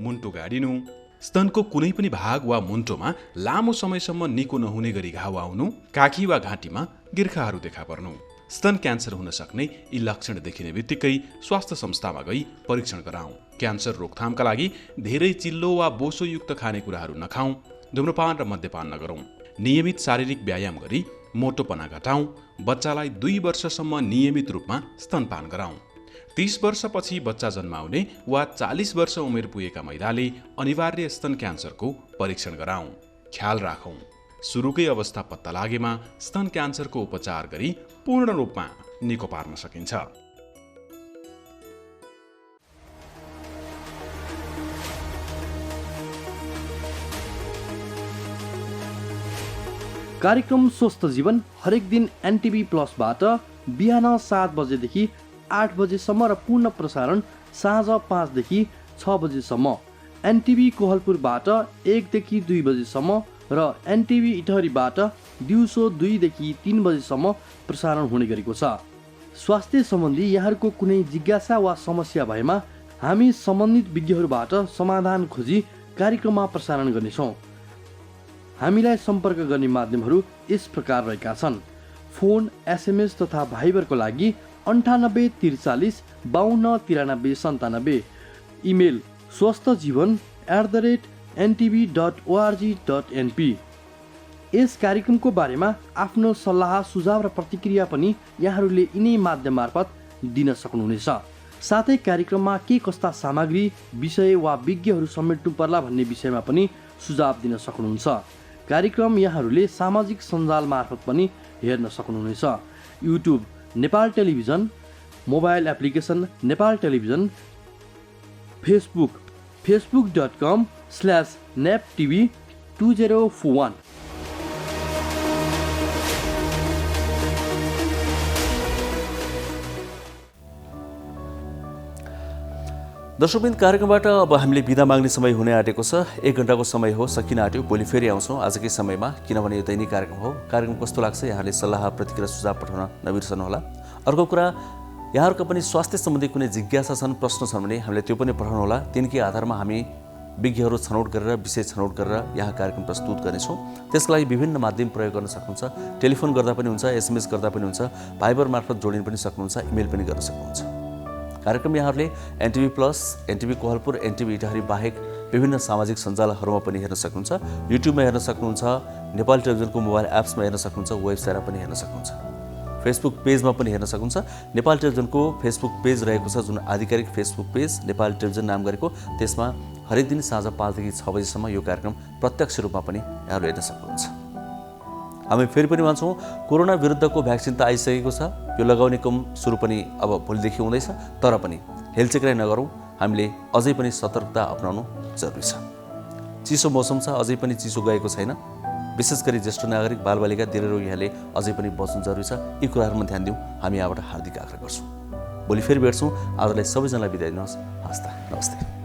मुन्टो गाडिनु, स्तनको कुनै पनि भाग वा मुन्टोमा लामो समयसम्म निको नहुने गरी घाउ आउनु, काखी वा घाँटीमा गिर्खाहरू देखा पर्नु। स्तन क्यान्सर हुन सक्ने यी लक्षण देखिने बित्तिकै स्वास्थ्य संस्थामा गई परीक्षण गराउँ। क्यान्सर रोकथामका लागि धेरै चिल्लो वा बोसोयुक्त खानेकुराहरू नखाउँ, धुम्रपान र मद्यपान नगरौँ। नियमित शारीरिक व्यायाम गरी मोटोपना घटाउँ। बच्चालाई 2 वर्षसम्म नियमित रूपमा स्तनपान गराउँ। 30 वर्षपछि बच्चा जन्माउने वा 40 वर्ष उमेर पुगेका महिलाले अनिवार्य स्तन क्यान्सरको परीक्षण गराउँ। ख्याल राखौँ, सुरुकै अवस्था पत्ता लागेमा स्तन क्यान्सरको उपचार गरी पूर्ण रूपमा निको पार्न सकिन्छ। कार्यक्रम स्वस्थ जीवन हरेक दिन एनटिभी प्लसबाट बिहान 7 बजेदेखि 8 बजेसम्म र पूर्ण प्रसारण साँझ 5 देखि 6 बजेसम्म, एनटिभी कोहलपुरबाट 1 देखि 2 बजेसम्म र एनटिभी इटहरीबाट दिउँसो 2 देखि 3 बजेसम्म प्रसारण हुने गरेको छ। स्वास्थ्य सम्बन्धी यहाँहरूको कुनै जिज्ञासा वा समस्या भएमा हामी सम्बन्धित विज्ञहरूबाट समाधान खोजी कार्यक्रममा प्रसारण गर्नेछौँ। हामीलाई सम्पर्क गर्ने माध्यमहरू यस प्रकार रहेका छन्। फोन, एसएमएस तथा भाइबरको लागि 98 43 52 93 97, इमेल swasthjivan@ntv.org.np। यस कार्यक्रमको बारेमा आफ्नो सल्लाह, सुझाव र प्रतिक्रिया पनि यहाँहरूले यिनै माध्यम मार्फत दिन सक्नुहुनेछ। साथै कार्यक्रममा के कस्ता सामग्री, विषय वा विज्ञहरू समेट्नु पर्ला भन्ने विषयमा पनि सुझाव दिन सक्नुहुन्छ। कार्यक्रम यहाँहरूले सामाजिक सञ्जाल मार्फत पनि हेर्न सक्नुहुनेछ। YouTube Nepal television, mobile application Nepal television, Facebook facebook.com/neptv2041। दर्शकबिन, कार्यक्रमबाट अब हामीले बिदा माग्ने समय हुने आँटेको छ। 1 घण्टाको समय हो, सकिन आँट्यो। भोलि फेरि आउँछौँ आजकै समयमा, किनभने यो दैनिक कार्यक्रम हो। कार्यक्रम कस्तो लाग्छ यहाँले सल्लाह, प्रतिक्रिया, सुझाव पठाउन नबिर्सनुहोला। अर्को कुरा, यहाँहरूको पनि स्वास्थ्य सम्बन्धी कुनै जिज्ञासा छन्, प्रश्न छन् भने हामीले त्यो पनि पठाउनुहोला। तिनकै आधारमा हामी विज्ञहरू छनौट गरेर, विषय छनौट गरेर यहाँ कार्यक्रम प्रस्तुत गर्नेछौँ। त्यसको लागि विभिन्न माध्यम प्रयोग गर्न सक्नुहुन्छ। टेलिफोन गर्दा पनि हुन्छ, एसएमएस गर्दा पनि हुन्छ, भाइबर मार्फत जोडिन पनि सक्नुहुन्छ, इमेल पनि गर्न सक्नुहुन्छ। कार्यक्रम यहाँहरूले NTV plus, NTV Kohalpur, NTV Itahari बाहेक विभिन्न सामाजिक सञ्जालहरूमा पनि हेर्न सक्नुहुन्छ। युट्युबमा हेर्न सक्नुहुन्छ, नेपाल टेलिभिजनको मोबाइल एप्समा हेर्न सक्नुहुन्छ, वेबसाइटमा पनि हेर्न सक्नुहुन्छ, फेसबुक पेजमा पनि हेर्न सक्नुहुन्छ। नेपाल टेलिभिजनको फेसबुक पेज रहेको छ, जुन आधिकारिक फेसबुक पेज नेपाल टेलिभिजन नाम गरेको, त्यसमा हरेक दिन साँझ 5 देखि 6 बजीसम्म यो कार्यक्रम प्रत्यक्ष रूपमा पनि यहाँहरू हेर्न सक्नुहुन्छ। हामी फेरि पनि भन्छौँ, कोरोना विरुद्धको भ्याक्सिन त आइसकेको छ। यो लगाउने क्रम सुरु पनि अब भोलिदेखि हुँदैछ, तर पनि हेलचेक्राइ नगरौँ। हामीले अझै पनि सतर्कता अपनाउनु जरुरी छ। चिसो मौसम छ, अझै पनि चिसो गएको छैन। विशेष गरी ज्येष्ठ नागरिक, बालबालिका, धेरै रोगीहरूले अझै पनि बच्नु जरुरी छ। यी कुराहरूमा ध्यान दिउँ, हामी यहाँबाट हार्दिक आग्रह गर्छौँ। भोलि फेरि भेट्छौँ। आजलाई सबैजनालाई बिदा दिनुहोस्। हस् त, नमस्ते।